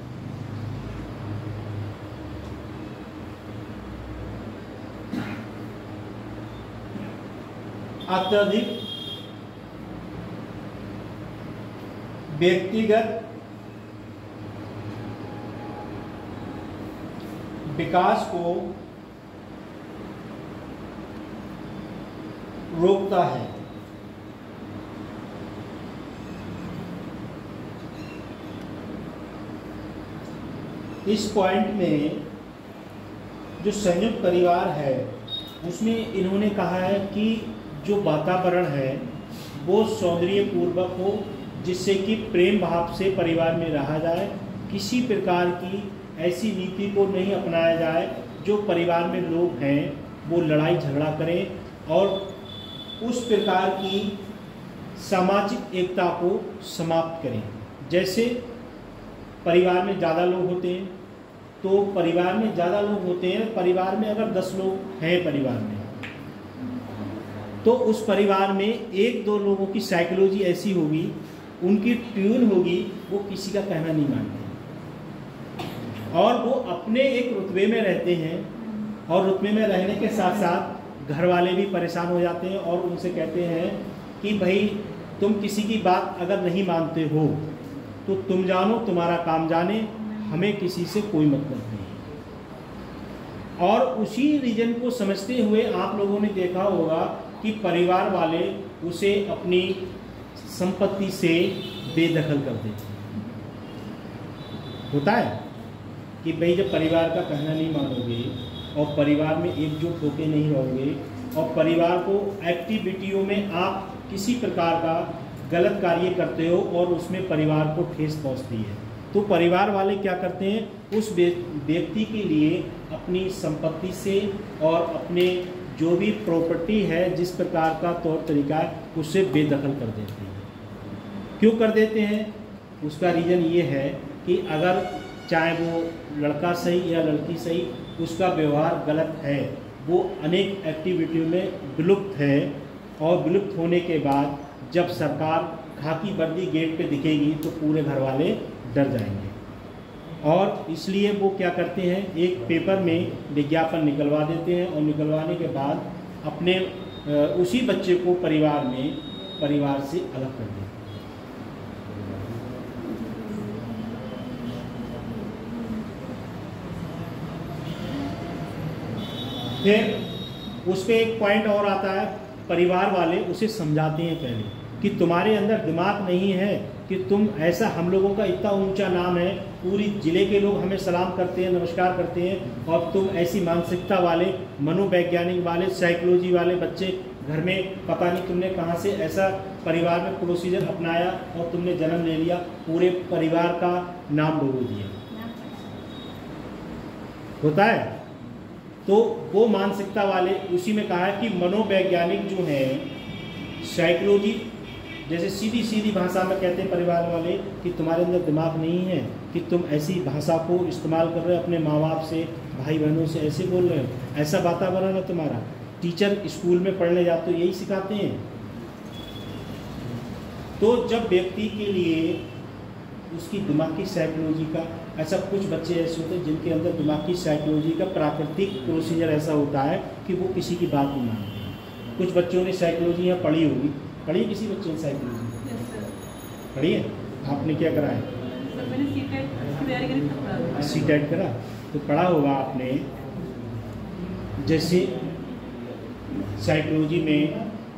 अत्यधिक व्यक्तिगत विकास को रोकता है। इस पॉइंट में जो संयुक्त परिवार है उसमें इन्होंने कहा है कि जो वातावरण है वो सौंदर्यपूर्वक हो, जिससे कि प्रेम भाव से परिवार में रहा जाए। किसी प्रकार की ऐसी नीति को नहीं अपनाया जाए जो परिवार में लोग हैं वो लड़ाई झगड़ा करें और उस प्रकार की सामाजिक एकता को समाप्त करें। जैसे परिवार में ज़्यादा लोग होते हैं तो परिवार में ज़्यादा लोग होते हैं, परिवार में अगर 10 लोग हैं परिवार में तो उस परिवार में 1-2 लोगों की साइकोलॉजी ऐसी होगी, उनकी ट्यून होगी, वो किसी का कहना नहीं मानते और वो अपने एक रुतबे में रहते हैं और रुतबे में रहने के साथ साथ घर वाले भी परेशान हो जाते हैं और उनसे कहते हैं कि भाई तुम किसी की बात अगर नहीं मानते हो तो तुम जानो, तुम्हारा काम जाने, हमें किसी से कोई मतलब नहीं। और उसी रीजन को समझते हुए आप लोगों ने देखा होगा कि परिवार वाले उसे अपनी संपत्ति से बेदखल कर देते हैं। होता है कि भाई जब परिवार का कहना नहीं मानोगे और परिवार में एकजुट होके नहीं रहोगे और परिवार को एक्टिविटियों में आप किसी प्रकार का गलत कार्य करते हो और उसमें परिवार को ठेस पहुंचती है, तो परिवार वाले क्या करते हैं, उस व्यक्ति के लिए अपनी संपत्ति से और अपने जो भी प्रॉपर्टी है जिस प्रकार का तौर तरीका है उससे बेदखल कर देते हैं। क्यों कर देते हैं? उसका रीज़न ये है कि अगर चाहे वो लड़का सही या लड़की सही, उसका व्यवहार गलत है, वो अनेक एक्टिविटियों में विलुप्त है और विलुप्त होने के बाद जब सरकार खाकी वर्दी गेट पे दिखेगी तो पूरे घर वाले डर जाएंगे और इसलिए वो क्या करते हैं, एक पेपर में विज्ञापन निकलवा देते हैं और निकलवाने के बाद अपने उसी बच्चे को परिवार से अलग कर देते हैं। फिर उस पर एक पॉइंट और आता है, परिवार वाले उसे समझाते हैं पहले कि तुम्हारे अंदर दिमाग नहीं है कि तुम ऐसा, हम लोगों का इतना ऊंचा नाम है, पूरी जिले के लोग हमें सलाम करते हैं, नमस्कार करते हैं और तुम ऐसी मानसिकता वाले, मनोवैज्ञानिक वाले, साइकोलॉजी वाले बच्चे घर में पता नहीं तुमने कहाँ से ऐसा परिवार में प्रोसीजर अपनाया और तुमने जन्म ले लिया, पूरे परिवार का नाम डुबो दिया। होता है तो वो मानसिकता वाले, उसी में कहा है कि मनोवैज्ञानिक जो है, साइकोलॉजी, जैसे सीधी सीधी भाषा में कहते हैं परिवार वाले कि तुम्हारे अंदर दिमाग नहीं है कि तुम ऐसी भाषा को इस्तेमाल कर रहे हो, अपने माँ बाप से, भाई बहनों से ऐसे बोल रहे हो, ऐसा वातावरण है तुम्हारा। टीचर स्कूल में पढ़ने जाते हो यही सिखाते हैं। तो जब व्यक्ति के लिए उसकी दिमाग की साइकोलॉजी का, ऐसा कुछ बच्चे ऐसे होते हैं जिनके अंदर दिमाग की साइकोलॉजी का प्राकृतिक प्रोसीजर ऐसा होता है कि वो किसी की बात नहीं मानते। कुछ बच्चों ने साइकोलॉजी यहाँ पढ़ी होगी, पढ़ी है किसी बच्चे ने साइकोलॉजी? Yes sir. पढ़ी है? आपने क्या करा है? सर मैंने सीटेट की तैयारी करी तब पढ़ा। सीटेट करा तो पढ़ा होगा आपने, जैसे साइकोलॉजी में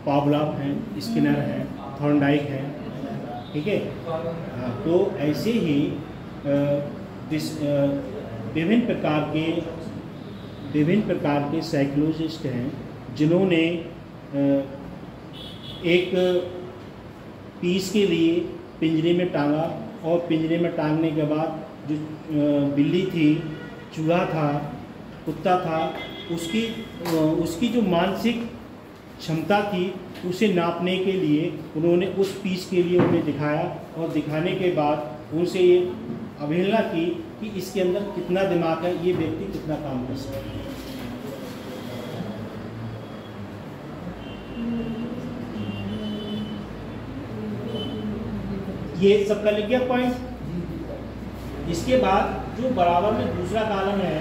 पावलोव हैं, स्किनर हैं, थॉर्नडाइक हैं, ठीक है। हाँ, तो ऐसे ही विभिन्न प्रकार के साइकोलॉजिस्ट हैं जिन्होंने एक पीस के लिए पिंजरे में टांगा, और पिंजरे में टांगने के बाद जो बिल्ली थी, चूहा था, कुत्ता था, उसकी जो मानसिक क्षमता थी उसे नापने के लिए उन्होंने उस पीस के लिए उन्हें दिखाया, और दिखाने के बाद उनसे ये अवहेलना की कि इसके अंदर कितना दिमाग है, ये व्यक्ति कितना काम कर सकता है। ये सबका लिख गया पॉइंट। इसके बाद जो बराबर में दूसरा कॉलम है,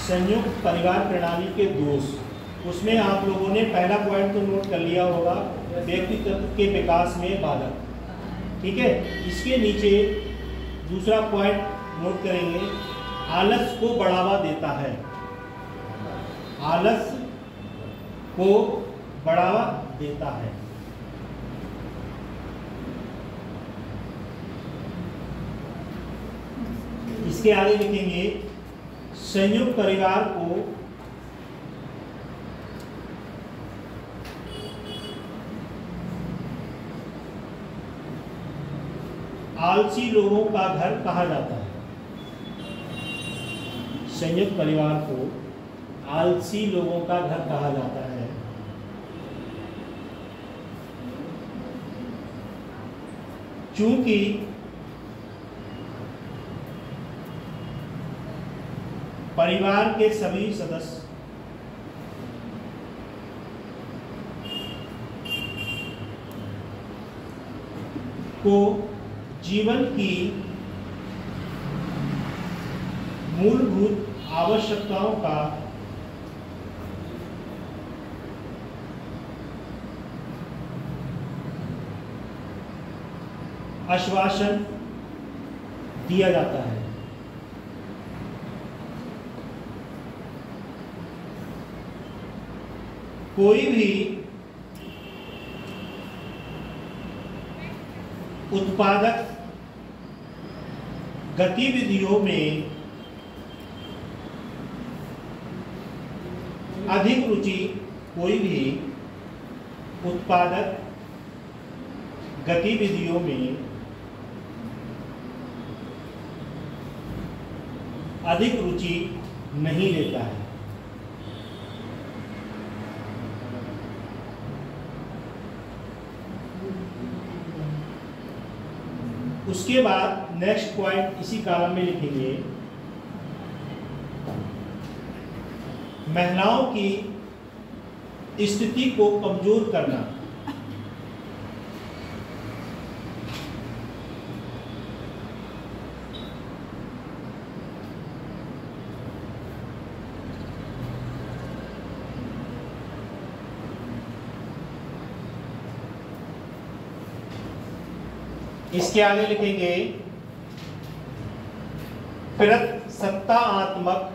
संयुक्त परिवार प्रणाली के दोष, उसमें आप लोगों ने पहला पॉइंट तो नोट कर लिया होगा, व्यक्तित्व के विकास में बाधक, ठीक है। इसके नीचे दूसरा पॉइंट नोट करेंगे, आलस को बढ़ावा देता है। आलस को बढ़ावा देता है। इसके आगे लिखेंगे, संयुक्त परिवार को आलसी लोगों का घर कहा जाता है। संयुक्त परिवार को आलसी लोगों का घर कहा जाता है। चूंकि परिवार के सभी सदस्य को जीवन की मूलभूत आवश्यकताओं का आश्वासन दिया जाता है। कोई भी उत्पादक गतिविधियों में अधिक रुचि, कोई भी उत्पादक गतिविधियों में अधिक रुचि नहीं लेता है। उसके बाद नेक्स्ट पॉइंट इसी कॉलम में लिखेंगे, महिलाओं की स्थिति को कमजोर करना। इसके आगे लिखेंगे, प्रसत्तात्मक,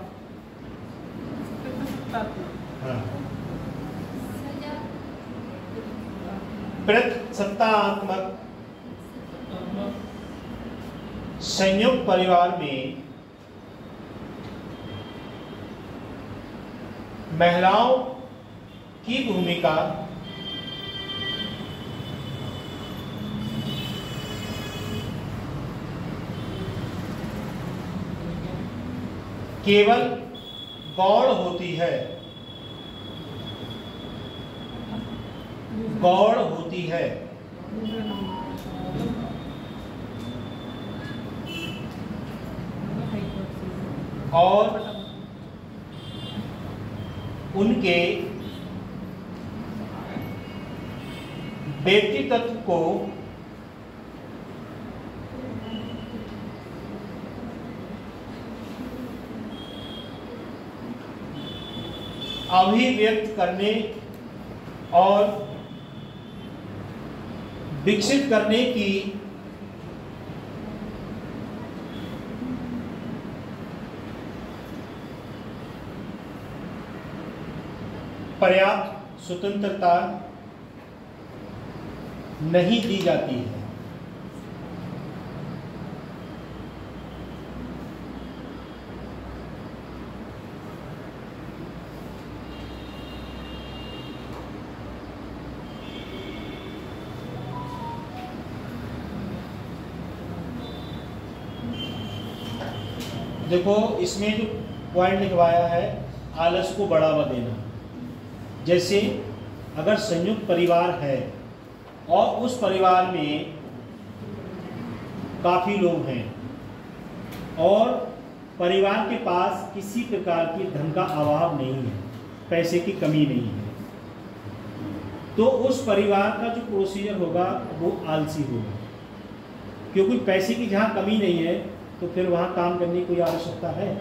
प्रसत्तात्मक संयुक्त परिवार में महिलाओं की भूमिका केवल गौण होती है, गौण होती है। और उनके व्यक्तित्व को अभिव्यक्त करने और विकसित करने की पर्याप्त स्वतंत्रता नहीं दी जाती है। देखो इसमें जो पॉइंट लिखवाया है, आलस को बढ़ावा देना। जैसे अगर संयुक्त परिवार है और उस परिवार में काफ़ी लोग हैं और परिवार के पास किसी प्रकार की धन का अभाव नहीं है, पैसे की कमी नहीं है, तो उस परिवार का जो प्रोसीजर होगा वो आलसी होगा। क्योंकि पैसे की जहाँ कमी नहीं है तो फिर वहाँ काम करने की कोई आवश्यकता है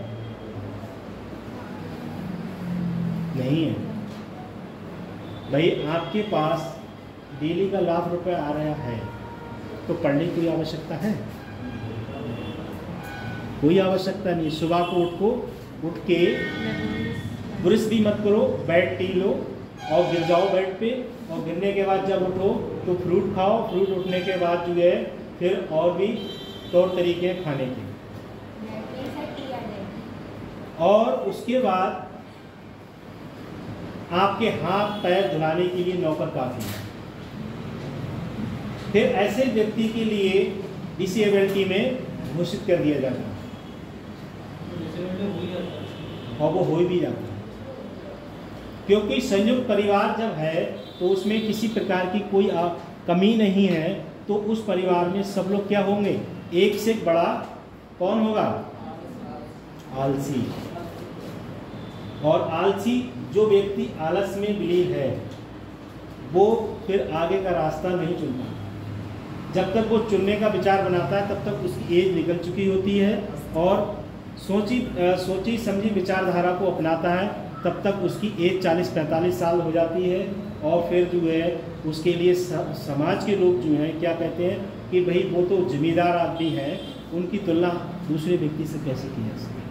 नहीं है। भाई आपके पास डेली का लाख रुपए आ रहा है तो पढ़ने की कोई आवश्यकता है? कोई आवश्यकता नहीं। सुबह को उठ के ब्रश भी मत करो, बेड टी लो और गिर जाओ बेड पे, और गिरने के बाद जब उठो तो फ्रूट खाओ। फ्रूट उठने के बाद जो है फिर और भी तौर तरीके खाने के, और उसके बाद आपके हाथ पैर धुलाने के लिए नौकर काफी है। फिर ऐसे व्यक्ति के लिए डिसेबिलिटी में घोषित कर दिया जाता है और वो हो भी जाता है। क्योंकि संयुक्त परिवार जब है तो उसमें किसी प्रकार की कोई कमी नहीं है, तो उस परिवार में सब लोग क्या होंगे? एक से बड़ा कौन होगा? आलसी। और आलसी जो व्यक्ति आलस में विलीन है वो फिर आगे का रास्ता नहीं चुनता। जब तक वो चुनने का विचार बनाता है तब तक उसकी एज निकल चुकी होती है, और सोची समझी विचारधारा को अपनाता है तब तक उसकी एज 40-45 साल हो जाती है। और फिर जो है उसके लिए समाज के लोग जो हैं क्या कहते हैं कि भाई वो तो जिम्मेदार आदमी है, उनकी तुलना दूसरे व्यक्ति से कैसे की जा सकती है।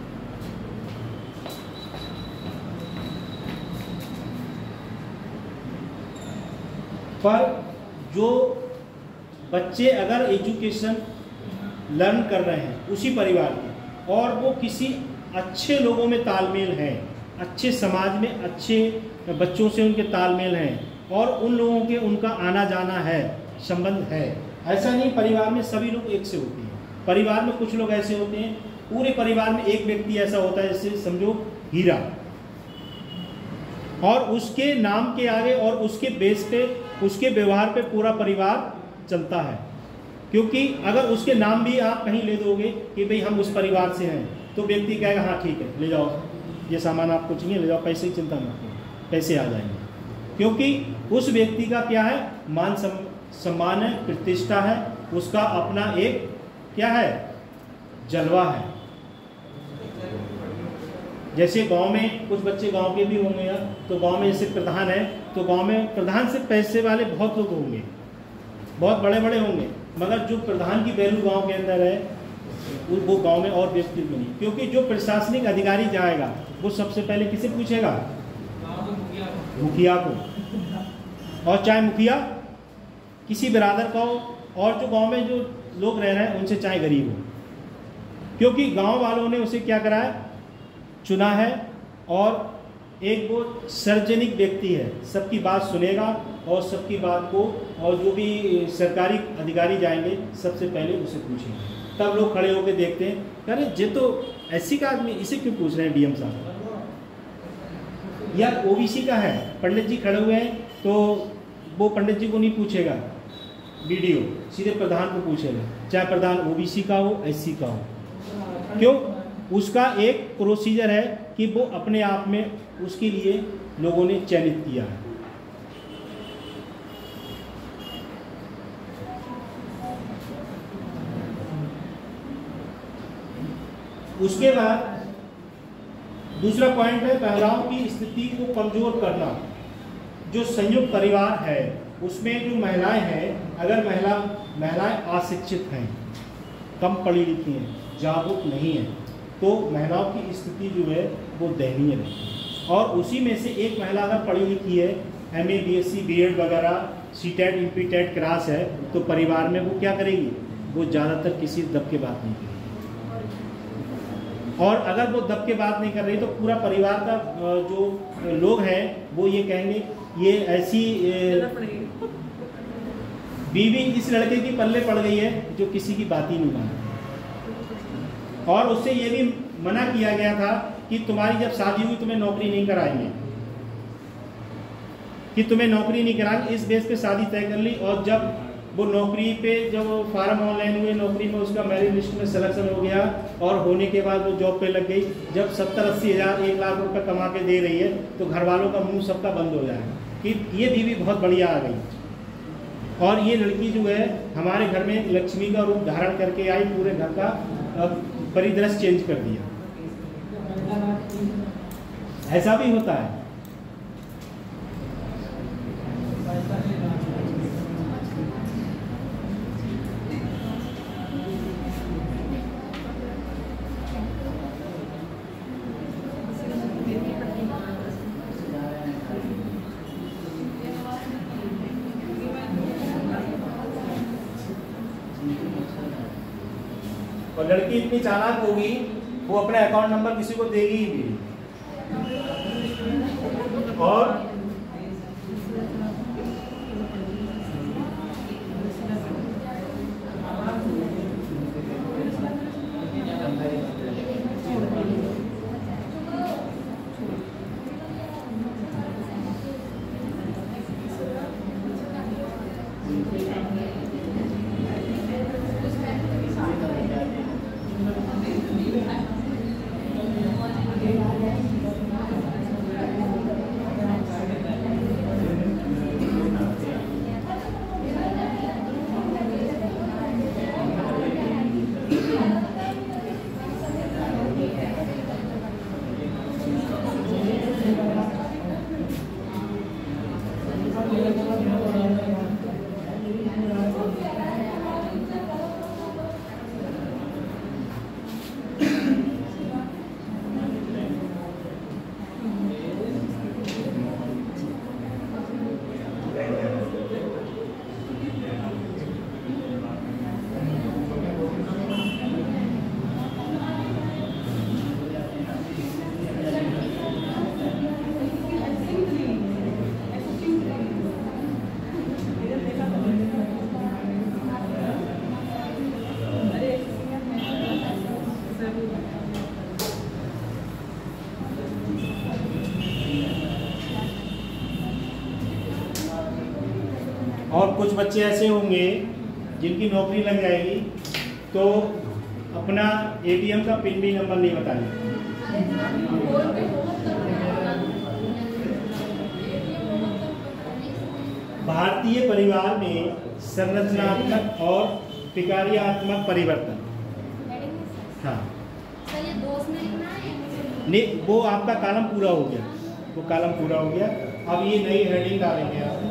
पर जो बच्चे अगर एजुकेशन लर्न कर रहे हैं उसी परिवार के, और वो किसी अच्छे लोगों में तालमेल हैं, अच्छे समाज में अच्छे बच्चों से उनके तालमेल हैं, और उन लोगों के उनका आना जाना है, संबंध है। ऐसा नहीं परिवार में सभी लोग एक से होते हैं। परिवार में कुछ लोग ऐसे होते हैं, पूरे परिवार में एक व्यक्ति ऐसा होता है जैसे समझो हीरा, और उसके नाम के आगे और उसके बेस पे, उसके व्यवहार पे पूरा परिवार चलता है। क्योंकि अगर उसके नाम भी आप कहीं ले दोगे कि भाई हम उस परिवार से हैं, तो व्यक्ति कहेगा हाँ ठीक है ले जाओ, ये सामान आपको चाहिए ले जाओ, पैसे की चिंता मत करो, पैसे आ जाएंगे। क्योंकि उस व्यक्ति का क्या है? मान सम्मान है, प्रतिष्ठा है, उसका अपना एक क्या है? जलवा है। जैसे गांव में कुछ बच्चे गांव के भी होंगे, तो गांव में जैसे प्रधान है तो गांव में प्रधान से पैसे वाले बहुत लोग होंगे, बहुत बड़े बड़े होंगे, मगर जो प्रधान की वैल्यू गांव के अंदर है वो गांव में और व्यक्ति को नहीं। क्योंकि जो प्रशासनिक अधिकारी जाएगा वो सबसे पहले किसे पूछेगा? मुखिया को। और चाहे मुखिया किसी बिरादर का हो, और जो गांव में जो लोग रह रहे हैं उनसे चाहे गरीब हो, क्योंकि गांव वालों ने उसे क्या करा है? चुना है। और एक वो सार्वजनिक व्यक्ति है, सबकी बात सुनेगा और सबकी बात को, और जो भी सरकारी अधिकारी जाएंगे सबसे पहले उसे पूछेंगे। तब लोग खड़े होकर देखते हैं, अरे ये तो ऐसी का आदमी, इसे क्यों पूछ रहे हैं डीएम साहब? या ओबीसी का है, पंडित जी खड़े हुए हैं तो वो पंडित जी को नहीं पूछेगा वीडियो, सीधे प्रधान को पूछेगा, चाहे प्रधान ओबीसी का हो, एससी का हो। क्यों? उसका एक प्रोसीजर है कि वो अपने आप में उसके लिए लोगों ने चयनित किया है। उसके बाद दूसरा पॉइंट है महिलाओं की स्थिति को कमजोर करना। जो संयुक्त परिवार है उसमें जो महिलाएं हैं, अगर महिलाएं अशिक्षित हैं, कम पढ़ी लिखी हैं, जागरूक नहीं है, तो महिलाओं की स्थिति जो है वो दयनीय रहती है। और उसी में से एक महिला अगर पढ़ी लिखी है, MA BSc BEd वगैरह, CTET INPTET क्रॉस है, तो परिवार में वो क्या करेगी, वो ज़्यादातर किसी दब के बात नहीं करेगी। और अगर वो दब के बात नहीं कर रही तो पूरा परिवार का जो लोग हैं वो ये कहेंगे ये ऐसी बीवी इस लड़के की पल्ले पड़ गई है जो किसी की बात ही नहीं मानती। और उससे ये भी मना किया गया था कि तुम्हारी जब शादी हुई तुम्हें नौकरी नहीं कराएंगे, कि तुम्हें नौकरी नहीं कराएंगे, इस बेस पे शादी तय कर ली। और जब वो नौकरी पे जब फार्म ऑनलाइन हुए, नौकरी में उसका मेरिट लिस्ट में सिलेक्शन हो गया और होने के बाद वो जॉब पे लग गई, जब 70-80 हज़ार 1 लाख रुपये कमा के दे रही है तो घर वालों का मुंह सबका बंद हो जाएगा कि ये बीवी बहुत बढ़िया आ गई और ये लड़की जो है हमारे घर में लक्ष्मी का रूप धारण करके आई, पूरे घर का परिदृश्य चेंज कर दिया। ऐसा भी होता है। और लड़की इतनी चालाक होगी वो अपना अकाउंट नंबर किसी को देगी ही नहीं। और और कुछ बच्चे ऐसे होंगे जिनकी नौकरी लग जाएगी तो अपना ATM का पिन भी नंबर नहीं बताएंगे। भारतीय परिवार में संरचनात्मक और प्रक्रियात्मक परिवर्तन। हाँ सर, ये दोस्त में लिखना है? नहीं, वो आपका कॉलम पूरा हो गया, वो कॉलम पूरा हो गया। अब ये नई हेडिंग डालेंगे आप।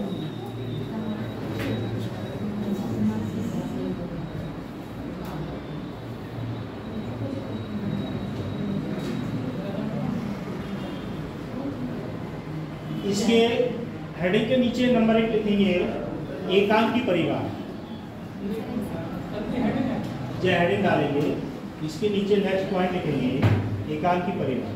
इसके हेडिंग के नीचे नंबर 1 लिखेंगे एकांकी परिवार। जो हेडिंग डालेंगे इसके नीचे नेक्स्ट पॉइंट लिखेंगे एकांकी परिवार।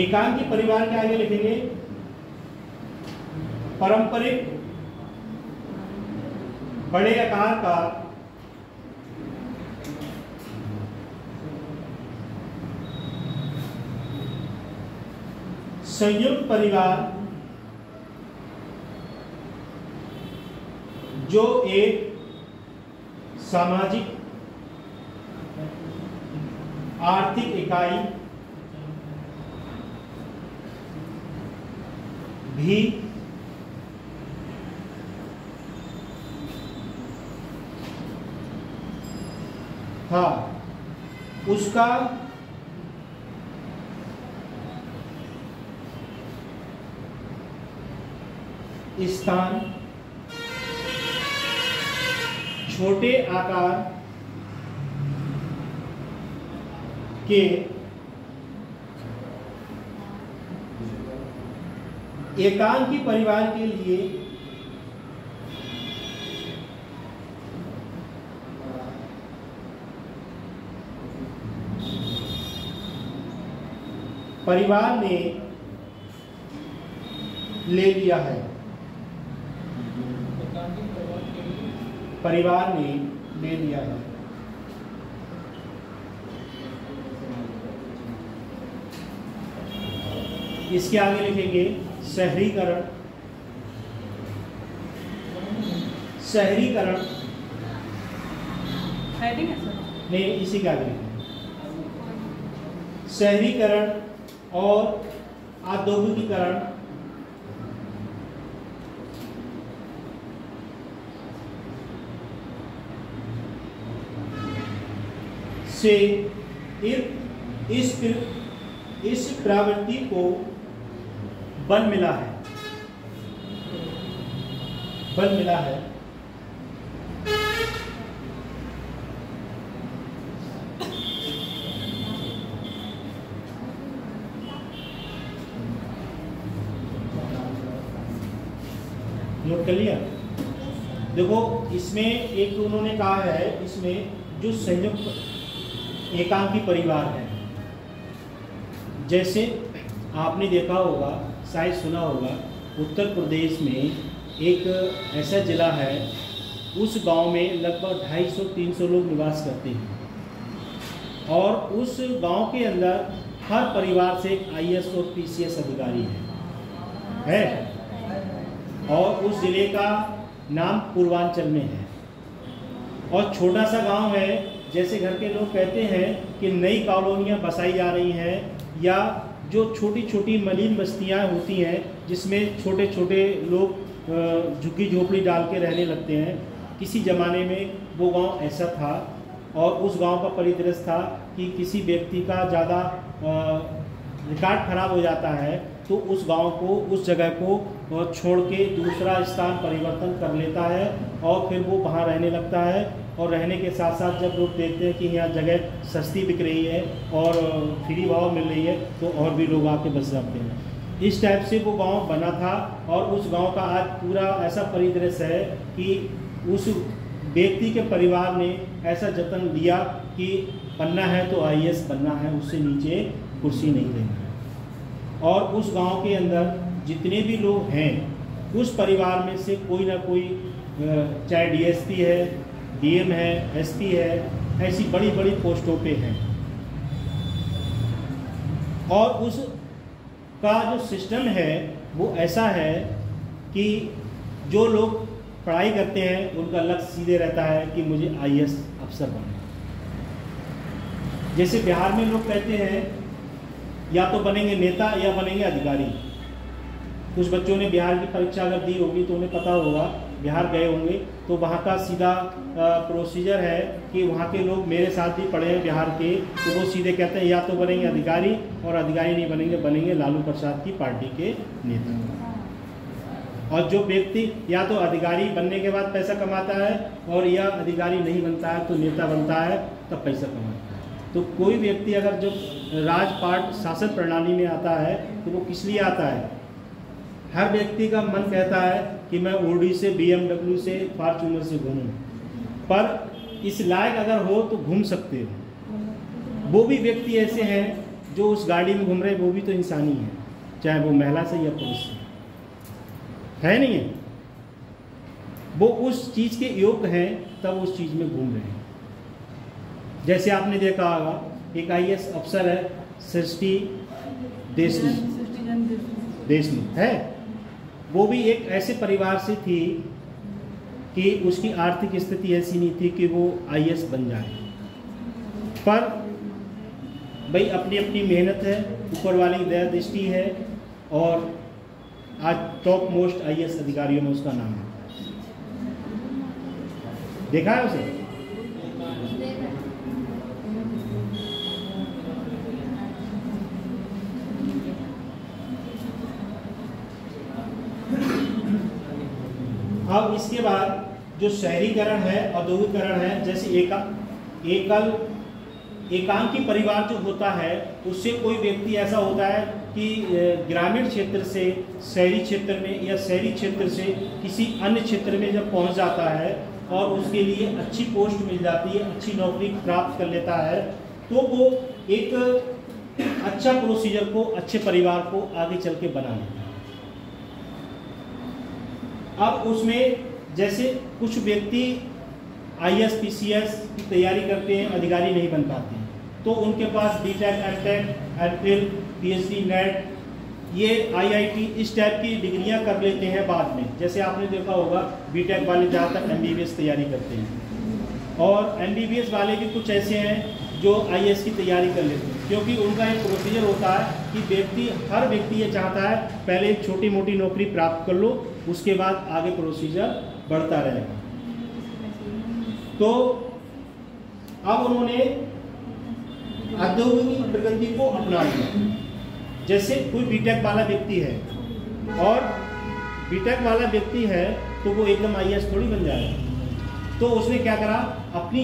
एकांकी परिवार के आगे लिखेंगे पारंपरिक बड़े आकार का संयुक्त परिवार जो एक सामाजिक आर्थिक इकाई भी था उसका स्थान छोटे आकार के एकांकी परिवार के लिए परिवार ने ले लिया है। परिवार ने ले लिया है। इसके आगे लिखेंगे शहरीकरण। शहरीकरण हेडिंग है सर। नहीं, इसी के आगे लिखेंगे शहरीकरण और औद्योगिकीकरण से इस प्रवृत्ति को बल मिला है। बल मिला है। नोट कर लिया। देखो इसमें एक तो उन्होंने कहा है, इसमें जो संयुक्त एकांकी परिवार है, जैसे आपने देखा होगा, शायद सुना होगा, उत्तर प्रदेश में एक ऐसा जिला है, उस गांव में लगभग 250-300 लोग निवास करते हैं और उस गांव के अंदर हर परिवार से एक IAS और PCS अधिकारी है और उस जिले का नाम पूर्वांचल में है और छोटा सा गांव है। जैसे घर के लोग कहते हैं कि नई कॉलोनियाँ बसाई जा रही हैं या जो छोटी छोटी मलिन बस्तियाँ होती हैं जिसमें छोटे छोटे लोग झुग्गी झोपड़ी डाल के रहने लगते हैं, किसी ज़माने में वो गांव ऐसा था और उस गांव का परिदृश्य था कि किसी व्यक्ति का ज़्यादा रिकॉर्ड खराब हो जाता है तो उस गांव को, उस जगह को छोड़ के दूसरा स्थान परिवर्तन कर लेता है और फिर वो वहाँ रहने लगता है और रहने के साथ साथ जब लोग देखते हैं कि यहाँ जगह सस्ती बिक रही है और फ्री भाव मिल रही है तो और भी लोग आके बस जाते हैं। इस टाइप से वो गांव बना था और उस गांव का आज पूरा ऐसा परिदृश्य है कि उस व्यक्ति के परिवार ने ऐसा जतन लिया कि बनना है तो IAS बनना है, उससे नीचे कुर्सी नहीं लेना है। और उस गांव के अंदर जितने भी लोग हैं उस परिवार में से कोई ना कोई चाहे DSP है, DM है, SP है, ऐसी बड़ी बड़ी पोस्टों पे हैं और उस का जो सिस्टम है वो ऐसा है कि जो लोग पढ़ाई करते हैं उनका लक्ष्य सीधे रहता है कि मुझे IAS अफसर बनना। जैसे बिहार में लोग कहते हैं या तो बनेंगे नेता या बनेंगे अधिकारी। कुछ बच्चों ने बिहार की परीक्षा अगर दी होगी तो उन्हें पता होगा, बिहार गए होंगे तो वहाँ का सीधा प्रोसीजर है कि वहाँ के लोग मेरे साथ भी पढ़े हैं बिहार के, तो वो सीधे कहते हैं या तो बनेंगे अधिकारी और अधिकारी नहीं बनेंगे, बनेंगे लालू प्रसाद की पार्टी के नेता। और जो व्यक्ति या तो अधिकारी बनने के बाद पैसा कमाता है और या अधिकारी नहीं बनता है तो नेता बनता है तब पैसा कमाता है। तो कोई व्यक्ति अगर जब राजपाट शासन प्रणाली में आता है तो वो किस लिए आता है? हर व्यक्ति का मन कहता है कि मैं ओडी से, BMW से, फॉर्च्यूनर से घूमूं, पर इस लायक अगर हो तो घूम सकते हो। वो भी व्यक्ति ऐसे हैं जो उस गाड़ी में घूम रहे, वो भी तो इंसानी है, चाहे वो महिला से या पुरुष से है, नहीं है? वो उस चीज़ के योग्य हैं तब उस चीज़ में घूम रहे हैं। जैसे आपने देखा होगा एक IAS अफसर है सृष्टि देशमुख है, वो भी एक ऐसे परिवार से थी कि उसकी आर्थिक स्थिति ऐसी नहीं थी कि वो IAS बन जाए, पर भाई अपनी अपनी मेहनत है, ऊपर वाली दया दृष्टि है और आज टॉप मोस्ट IAS अधिकारियों में उसका नाम है। देखा है उसे? अब इसके बाद जो शहरीकरण है, औद्योगिकरण है, जैसे एकांकी परिवार जो होता है, उससे कोई व्यक्ति ऐसा होता है कि ग्रामीण क्षेत्र से शहरी क्षेत्र में या शहरी क्षेत्र से किसी अन्य क्षेत्र में जब पहुंच जाता है और उसके लिए अच्छी पोस्ट मिल जाती है, अच्छी नौकरी प्राप्त कर लेता है, तो वो एक अच्छा प्रोसीजर को, अच्छे परिवार को आगे चल के बना लेता है। अब उसमें जैसे कुछ व्यक्ति IAS PCS की तैयारी करते हैं, अधिकारी नहीं बन पाते हैं, तो उनके पास BTech, MTech, MPhil, PhD, NET, ये IIT इस टाइप की डिग्रियां कर लेते हैं बाद में। जैसे आपने देखा होगा BTech वाले ज़्यादातर MBBS तैयारी करते हैं, और MBBS वाले भी कुछ ऐसे हैं जो IAS की तैयारी कर लेते हैं, क्योंकि उनका एक प्रोसीजर होता है कि हर व्यक्ति ये चाहता है पहले एक छोटी मोटी नौकरी प्राप्त कर लो, उसके बाद आगे प्रोसीजर बढ़ता रहेगा। तो अब उन्होंने औद्योगिक प्रगति को अपना लिया। जैसे कोई BTech वाला व्यक्ति है और BTech वाला व्यक्ति है तो वो एकदम IAS थोड़ी बन जाएगा। तो उसने क्या करा, अपनी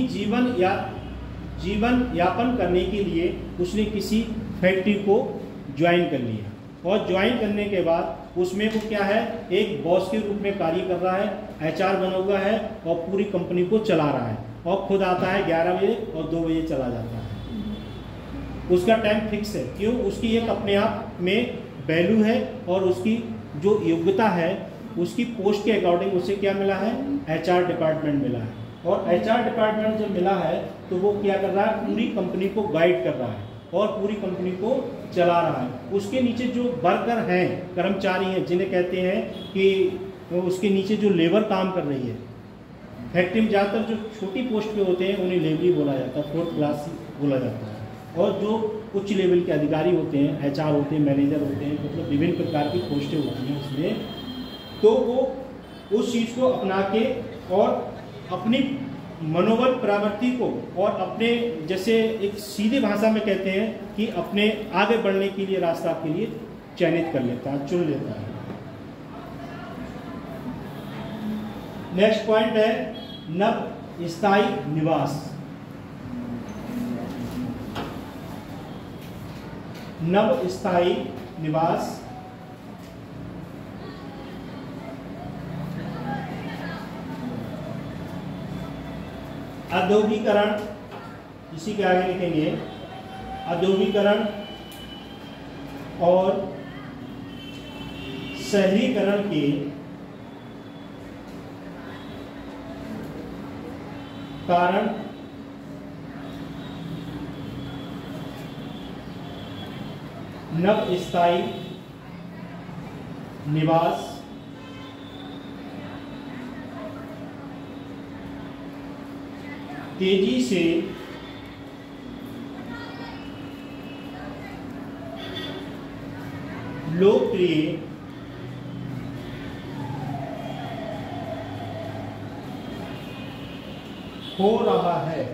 जीवन यापन करने के लिए उसने किसी फैक्ट्री को ज्वाइन कर लिया, और ज्वाइन करने के बाद उसमें वो क्या है, एक बॉस के रूप में कार्य कर रहा है, HR बना हुआ है और पूरी कंपनी को चला रहा है, और खुद आता है 11 बजे और 2 बजे चला जाता है। उसका टाइम फिक्स है, क्यों? उसकी एक अपने आप में वैल्यू है, और उसकी जो योग्यता है उसकी पोस्ट के अकॉर्डिंग उसे क्या मिला है, HR डिपार्टमेंट मिला है। और HR डिपार्टमेंट जब मिला है तो वो क्या कर रहा है, पूरी कंपनी को गाइड कर रहा है और पूरी कंपनी को चला रहा है। उसके नीचे जो वर्कर हैं, कर्मचारी हैं, जिन्हें कहते हैं कि उसके नीचे जो लेबर काम कर रही है, फैक्ट्री में ज़्यादातर जो छोटी पोस्ट पे होते हैं उन्हें लेबरी बोला जाता है, 4th क्लास बोला जाता है। और जो उच्च लेवल के अधिकारी होते हैं, HR होते हैं, मैनेजर होते हैं, मतलब विभिन्न प्रकार की पोस्टें होती हैं उसमें, तो वो उस चीज़ को अपना के और अपनी मनोबल प्रवृत्ति को और अपने, जैसे एक सीधी भाषा में कहते हैं कि अपने आगे बढ़ने के लिए रास्ता के लिए चयनित कर लेता है, चुन लेता है। नेक्स्ट पॉइंट है नव स्थायी निवास। नव स्थायी निवास औद्योगिकरण, इसी के आगे लिखेंगे औद्योगिकरण और शहरीकरण के कारण नव स्थायी निवास तेजी से लोकप्रिय हो रहा है।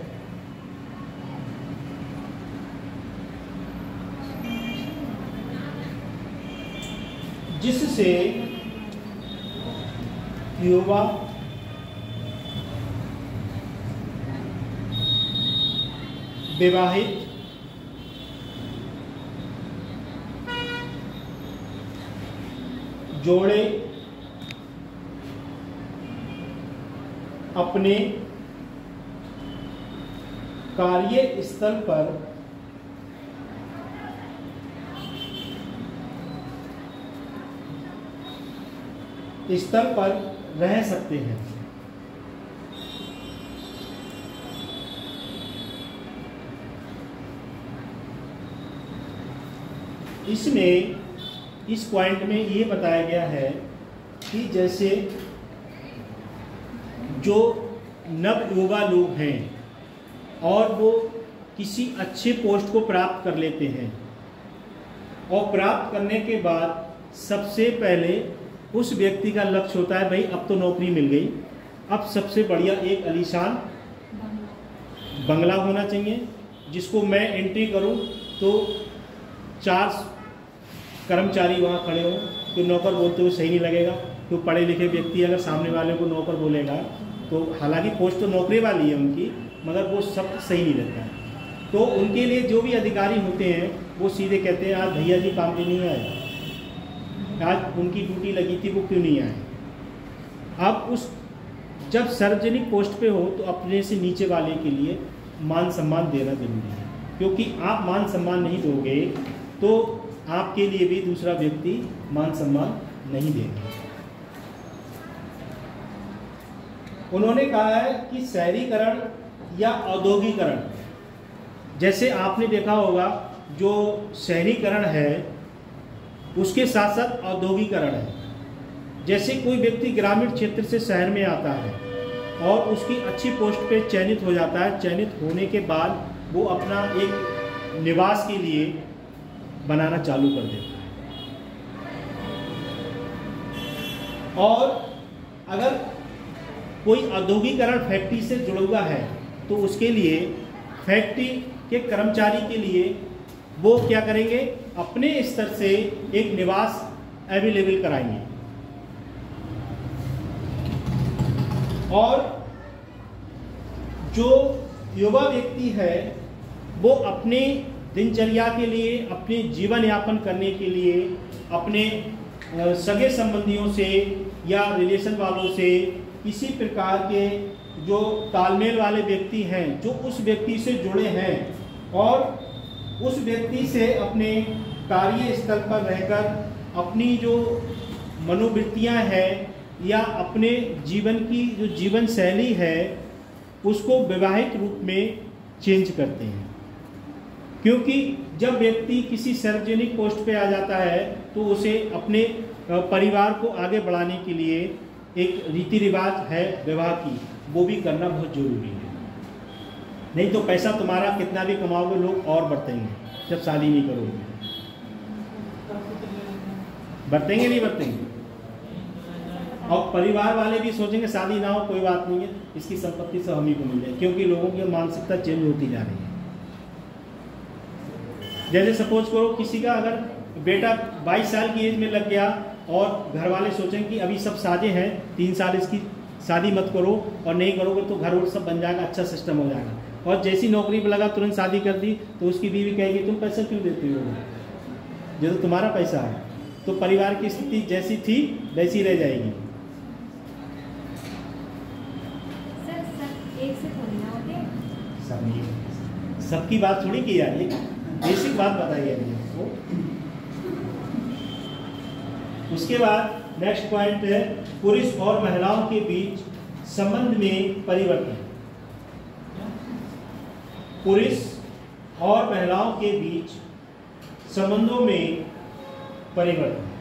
जिससे युवा विवाहित जोड़े अपने कार्यस्थल पर रह सकते हैं। इसमें इस पॉइंट में ये बताया गया है कि जैसे जो नवयुवा लोग हैं और वो किसी अच्छे पोस्ट को प्राप्त कर लेते हैं, और प्राप्त करने के बाद सबसे पहले उस व्यक्ति का लक्ष्य होता है, भाई अब तो नौकरी मिल गई, अब सबसे बढ़िया एक आलीशान बंगला होना चाहिए जिसको मैं एंट्री करूं तो 4 कर्मचारी वहाँ खड़े हों, कोई नौकर बोलते हुए सही नहीं लगेगा, तो पढ़े लिखे व्यक्ति अगर सामने वाले को नौकर बोलेगा तो हालांकि पोस्ट तो नौकरी वाली है उनकी, मगर वो शब्द सही नहीं रहता है। तो उनके लिए जो भी अधिकारी होते हैं वो सीधे कहते हैं आज भैया जी काम पे नहीं आए, आज उनकी ड्यूटी लगी थी वो क्यों नहीं आए। अब उस जब सार्वजनिक पोस्ट पे हो तो अपने से नीचे वाले के लिए मान सम्मान देना जरूरी है, क्योंकि आप मान सम्मान नहीं दोगे तो आपके लिए भी दूसरा व्यक्ति मान सम्मान नहीं देगा। उन्होंने कहा है कि शहरीकरण या औद्योगिकरण, जैसे आपने देखा होगा जो शहरीकरण है उसके साथ साथ औद्योगिकरण है। जैसे कोई व्यक्ति ग्रामीण क्षेत्र से शहर में आता है और उसकी अच्छी पोस्ट पे चयनित हो जाता है, चयनित होने के बाद वो अपना एक निवास के लिए बनाना चालू कर देता है। और अगर कोई औद्योगिकरण फैक्ट्री से जुड़ा हुआ है तो उसके लिए फैक्ट्री के कर्मचारी के लिए वो क्या करेंगे, अपने स्तर से एक निवास अवेलेबल कराएंगे। और जो युवा व्यक्ति है वो अपने दिनचर्या के लिए, अपने जीवन यापन करने के लिए अपने सगे संबंधियों से या रिलेशन वालों से किसी प्रकार के जो तालमेल वाले व्यक्ति हैं जो उस व्यक्ति से जुड़े हैं और उस व्यक्ति से अपने कार्यस्थल पर रहकर अपनी जो मनोवृत्तियां हैं या अपने जीवन की जो जीवन शैली है उसको वैवाहिक रूप में चेंज करते हैं। क्योंकि जब व्यक्ति किसी सार्वजनिक पोस्ट पे आ जाता है तो उसे अपने परिवार को आगे बढ़ाने के लिए एक रीति रिवाज है विवाह की, वो भी करना बहुत जरूरी है। नहीं तो पैसा तुम्हारा कितना भी कमाओगे लोग और बरतेंगे जब शादी नहीं करोगे। बरतेंगे नहीं बरतेंगे। और परिवार वाले भी सोचेंगे शादी ना हो कोई बात नहीं है, इसकी संपत्ति से हम ही को मिल जाए, क्योंकि लोगों की मानसिकता चेंज होती जा रही है। जैसे सपोज करो किसी का अगर बेटा 22 साल की एज में लग गया और घर वाले सोचेंगे कि अभी सब सादे हैं, 3 साल इसकी शादी मत करो और नहीं करोगे तो घर और सब बन जाएगा, अच्छा सिस्टम हो जाएगा। और जैसी नौकरी पर लगा तुरंत शादी कर दी तो उसकी बीवी कहेगी तुम पैसा क्यों देते हो, जो तो तुम्हारा पैसा है। तो परिवार की स्थिति जैसी थी वैसी रह जाएगी। एक से थोड़ी ना होते, सबकी बात थोड़ी की यार, ये बेसिक बात बताइए अभी आपको। उसके बाद नेक्स्ट पॉइंट है पुरुष और महिलाओं के बीच संबंध में परिवर्तन। पुरुष और महिलाओं के बीच संबंधों में परिवर्तन।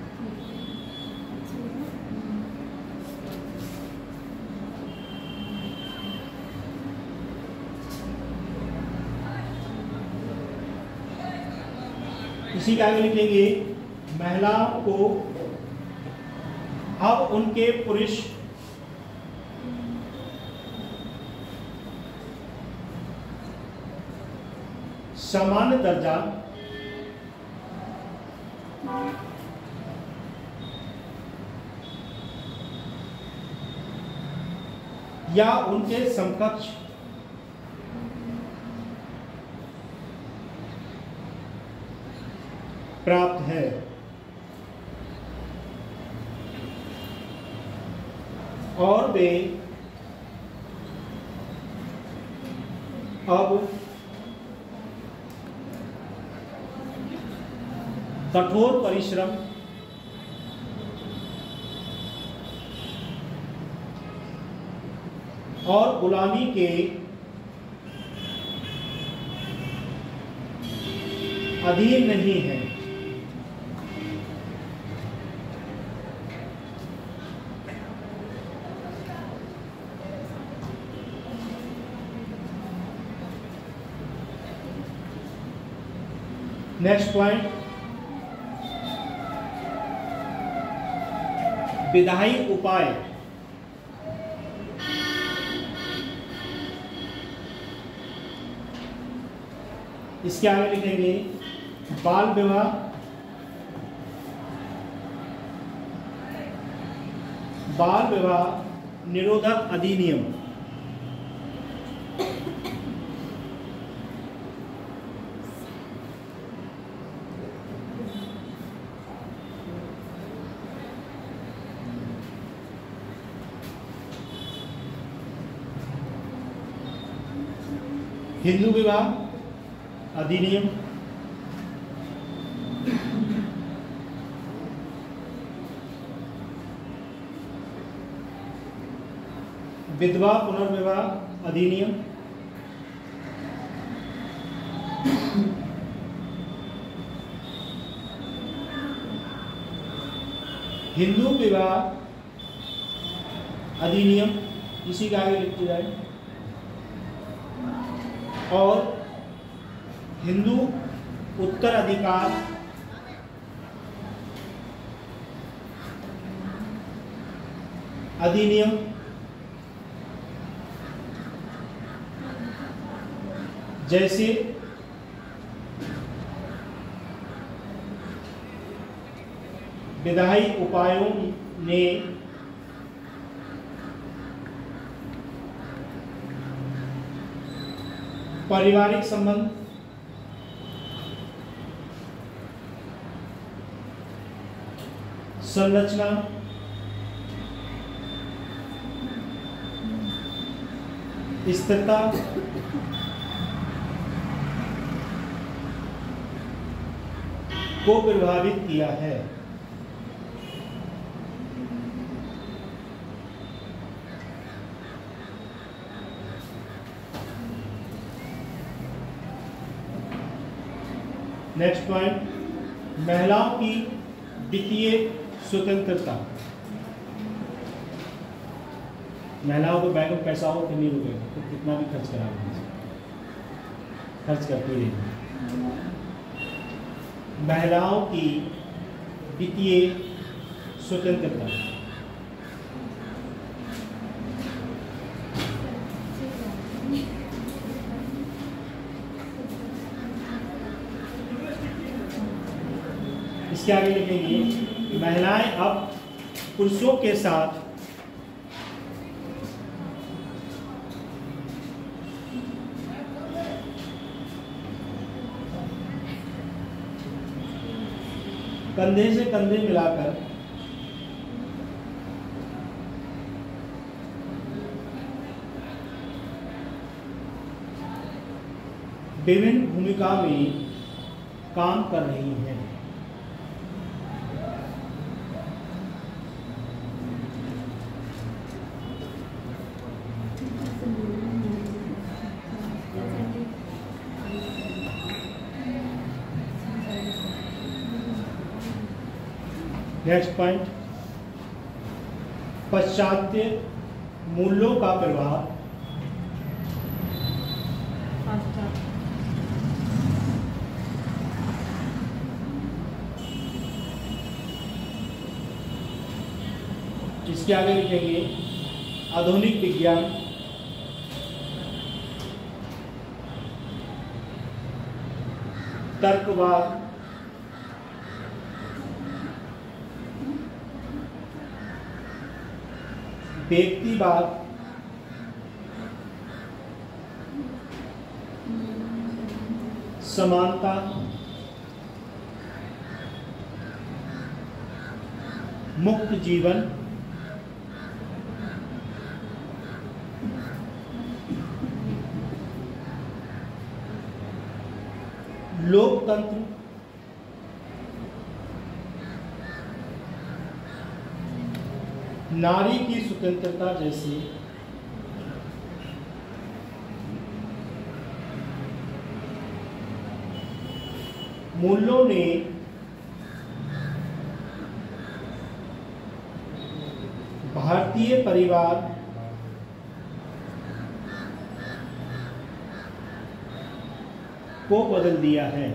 इसी का आगे लिखेंगे महिलाओं को अब उनके पुरुष सामान्य दर्जा या उनके समकक्ष प्राप्त है। और वे अब कठोर परिश्रम और गुलामी के अधीन नहीं है। नेक्स्ट पॉइंट विधायी उपाय। इसके आगे लिखेंगे बाल विवाह बाल विवाह निरोधक अधिनियम। हिंदू विवाह अधिनियम। विधवा पुनर्विवाह अधिनियम। हिंदू विवाह अधिनियम, इसी का आगे लिखी जाए। और हिंदू उत्तराधिकार अधिनियम। जैसे विधायी उपायों ने पारिवारिक संबंध, संरचना, स्थिरता, को प्रभावित किया है। नेक्स्ट पॉइंट, महिलाओं की वित्तीय स्वतंत्रता। महिलाओं को बैंक में पैसा हो तो नहीं रुकेगा, तो कितना भी खर्च करा खर्च करती रहेगी। महिलाओं की वित्तीय स्वतंत्रता। इसके आगे लिखेंगे, महिलाएं अब पुरुषों के साथ कंधे से कंधे मिलाकर विभिन्न भूमिका में काम कर रही हैं। नेक्स्ट पॉइंट, पाश्चात्य मूल्यों का प्रभाव। इसके आगे लिखेंगे, आधुनिक विज्ञान, तर्कवाद, व्यक्तिवाद, समानता, मुक्त जीवन, लोकतंत्र, नारी की स्वतंत्रता जैसे मूल्यों ने भारतीय परिवार को बदल दिया है।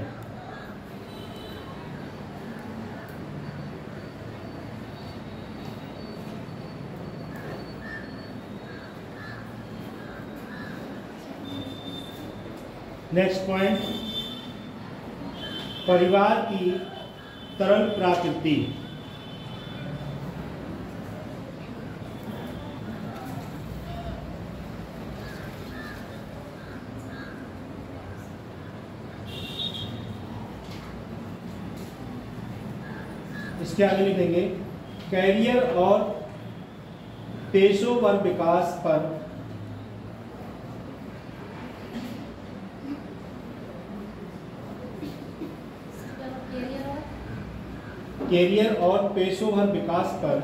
नेक्स्ट पॉइंट, परिवार की तरल प्रकृति। इसके आगे लिखेंगे कैरियर और पेशेवर विकास पर कैरियर और पेशेवर विकास पर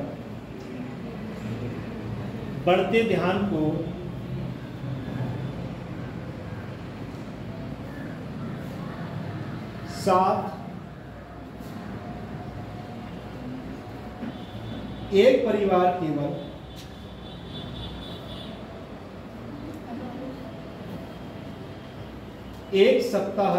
बढ़ते ध्यान को साथ एक परिवार केवल एक सप्ताह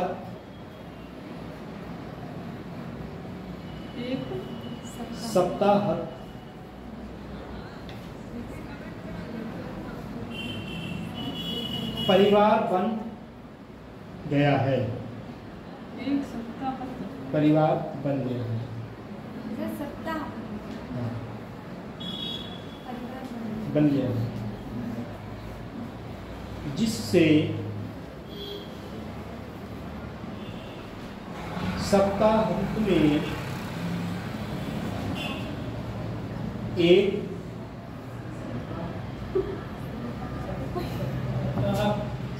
परिवार बन गया है। एक सप्ताह परिवार बन गया है। सप्ताह हाँ, बन गया है, जिससे सप्ताहांत में एक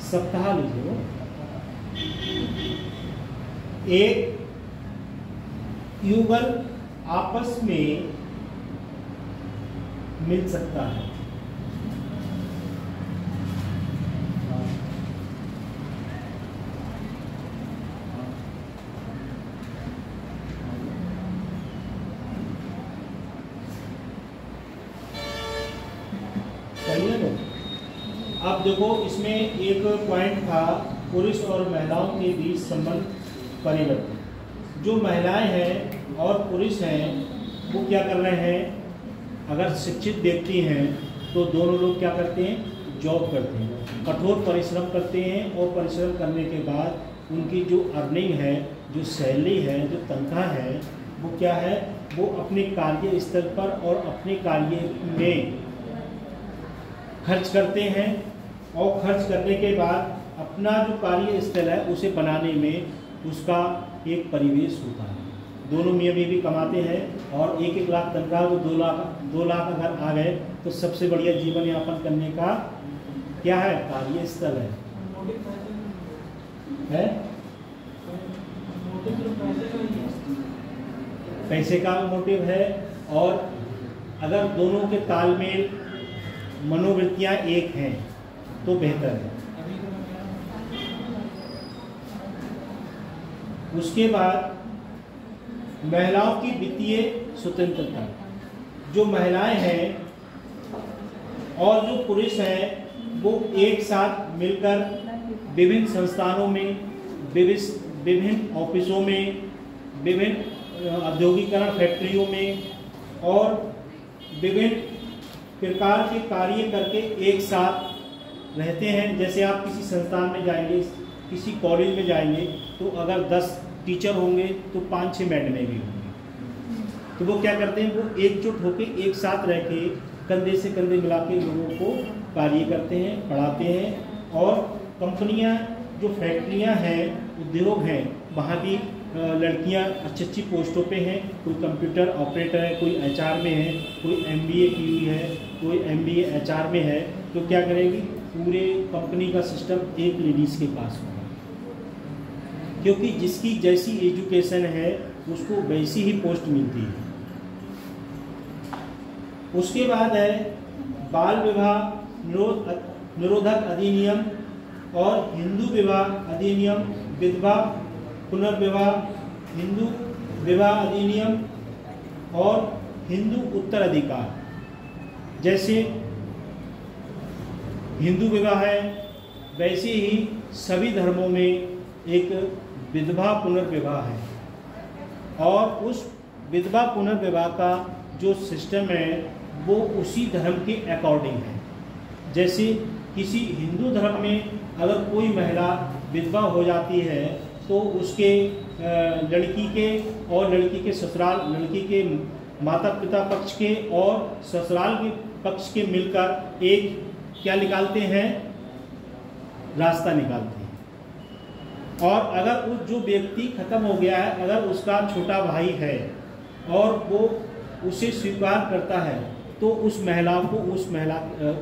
सप्ताह लीजिए, एक युगल आपस में मिल सकता है। अब देखो इसमें एक पॉइंट था पुरुष और महिलाओं के बीच संबंध परिवर्तन। जो महिलाएं हैं और पुरुष हैं वो क्या कर रहे हैं, अगर शिक्षित व्यक्ति हैं तो दोनों लोग क्या करते हैं, जॉब करते हैं, कठोर परिश्रम करते हैं और परिश्रम करने के बाद उनकी जो अर्निंग है, जो सैलरी है, जो तनख्वाह है, वो क्या है, वो अपने कार्य स्तर पर और अपने कार्य में खर्च करते हैं और खर्च करने के बाद अपना जो कार्य स्थल है उसे बनाने में उसका एक परिवेश होता है। दोनों मियाँ बीवी कमाते हैं और 1-1 लाख तनख्वाह तो 2 लाख अगर आ गए तो सबसे बढ़िया जीवन यापन करने का क्या है, कार्य स्थल है? पैसे का मोटिव है। और अगर दोनों के तालमेल मनोवृत्तियां एक हैं तो बेहतर है। उसके बाद महिलाओं की वित्तीय स्वतंत्रता। जो महिलाएं हैं और जो पुरुष हैं वो एक साथ मिलकर विभिन्न संस्थानों में, विभिन्न ऑफिसों में, विभिन्न औद्योगिकरण फैक्ट्रियों में और विभिन्न प्रकार के कार्य करके एक साथ रहते हैं। जैसे आप किसी संस्थान में जाएंगे, किसी कॉलेज में जाएंगे तो अगर 10 टीचर होंगे तो 5-6 मैडमें भी होंगी। तो वो क्या करते हैं, वो एकजुट होकर एक साथ रह के कंधे से कंधे मिला के लोगों को कार्य करते हैं, पढ़ाते हैं। और कंपनियां, जो फैक्ट्रियां हैं, उद्योग हैं, वहाँ भी लड़कियां अच्छी अच्छी पोस्टों पे हैं। कोई कंप्यूटर ऑपरेटर है, कोई HR में है, कोई MBA की हुई है, कोई MBA HR में है। तो क्या करेंगी, पूरे कंपनी का सिस्टम एक लेडीज़ के पास होगा, क्योंकि जिसकी जैसी एजुकेशन है उसको वैसी ही पोस्ट मिलती है। उसके बाद है बाल विवाह निरोधक अधिनियम और हिंदू विवाह अधिनियम, विधवा पुनर्विवाह, हिंदू विवाह अधिनियम और हिंदू उत्तराधिकार। जैसे हिंदू विवाह है वैसे ही सभी धर्मों में एक विधवा पुनर्विवाह है। और उस विधवा पुनर्विवाह का जो सिस्टम है वो उसी धर्म के अकॉर्डिंग है। जैसे किसी हिंदू धर्म में अगर कोई महिला विधवा हो जाती है तो उसके लड़की के और लड़की के ससुराल, लड़की के माता पिता पक्ष के और ससुराल के पक्ष के मिलकर एक क्या निकालते हैं, रास्ता निकालते हैं। और अगर उस जो व्यक्ति खत्म हो गया है, अगर उसका छोटा भाई है और वो उसे स्वीकार करता है तो उस महिला को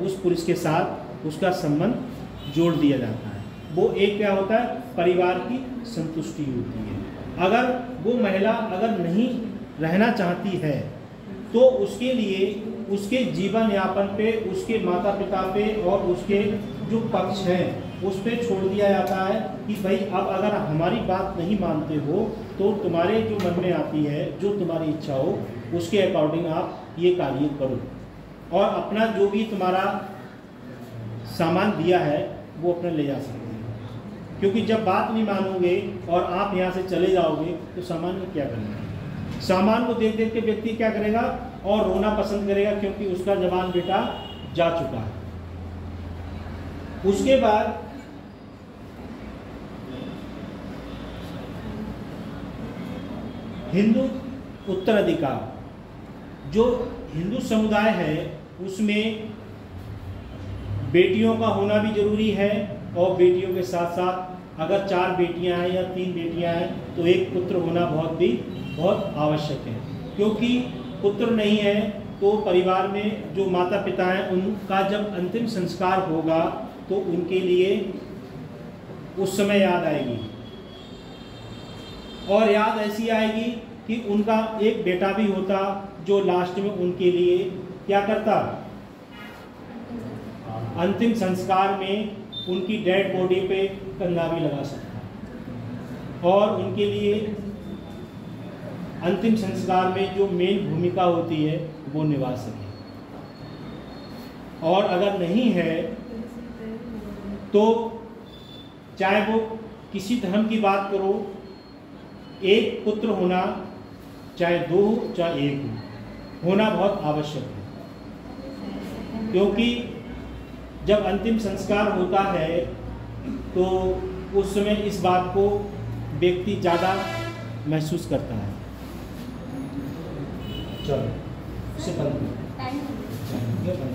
उस पुरुष के साथ उसका संबंध जोड़ दिया जाता है। वो एक क्या होता है, परिवार की संतुष्टि होती है। अगर वो महिला अगर नहीं रहना चाहती है तो उसके लिए उसके जीवन यापन पे, उसके माता पिता पे और उसके जो पक्ष हैं उस पे छोड़ दिया जाता है कि भाई अब अगर हमारी बात नहीं मानते हो तो तुम्हारे जो मन में आती है, जो तुम्हारी इच्छा हो, उसके अकॉर्डिंग आप ये कार्य करो और अपना जो भी तुम्हारा सामान दिया है वो अपना ले जा सकते हैं। क्योंकि जब बात नहीं मानोगे और आप यहाँ से चले जाओगे तो सामान को क्या करना है। सामान को देख देख के व्यक्ति क्या करेगा और रोना पसंद करेगा, क्योंकि उसका जवान बेटा जा चुका है। उसके बाद हिंदू उत्तराधिकार, जो हिंदू समुदाय है उसमें बेटियों का होना भी जरूरी है और बेटियों के साथ साथ अगर 4 बेटियां हैं या 3 बेटियां हैं तो एक पुत्र होना बहुत आवश्यक है। क्योंकि पुत्र नहीं है तो परिवार में जो माता पिता हैं उनका जब अंतिम संस्कार होगा तो उनके लिए उस समय याद आएगी, और याद ऐसी आएगी कि उनका एक बेटा भी होता जो लास्ट में उनके लिए क्या करता, अंतिम संस्कार में उनकी डेड बॉडी पे कंधा भी लगा सकता और उनके लिए अंतिम संस्कार में जो मेन भूमिका होती है वो निभा सके। और अगर नहीं है तो चाहे वो किसी धर्म की बात करो, एक पुत्र होना, चाहे 2 हो चाहे 1 हो, होना बहुत आवश्यक है। क्योंकि जब अंतिम संस्कार होता है तो उस समय इस बात को व्यक्ति ज़्यादा महसूस करता है। चलो, इसे बंद करो।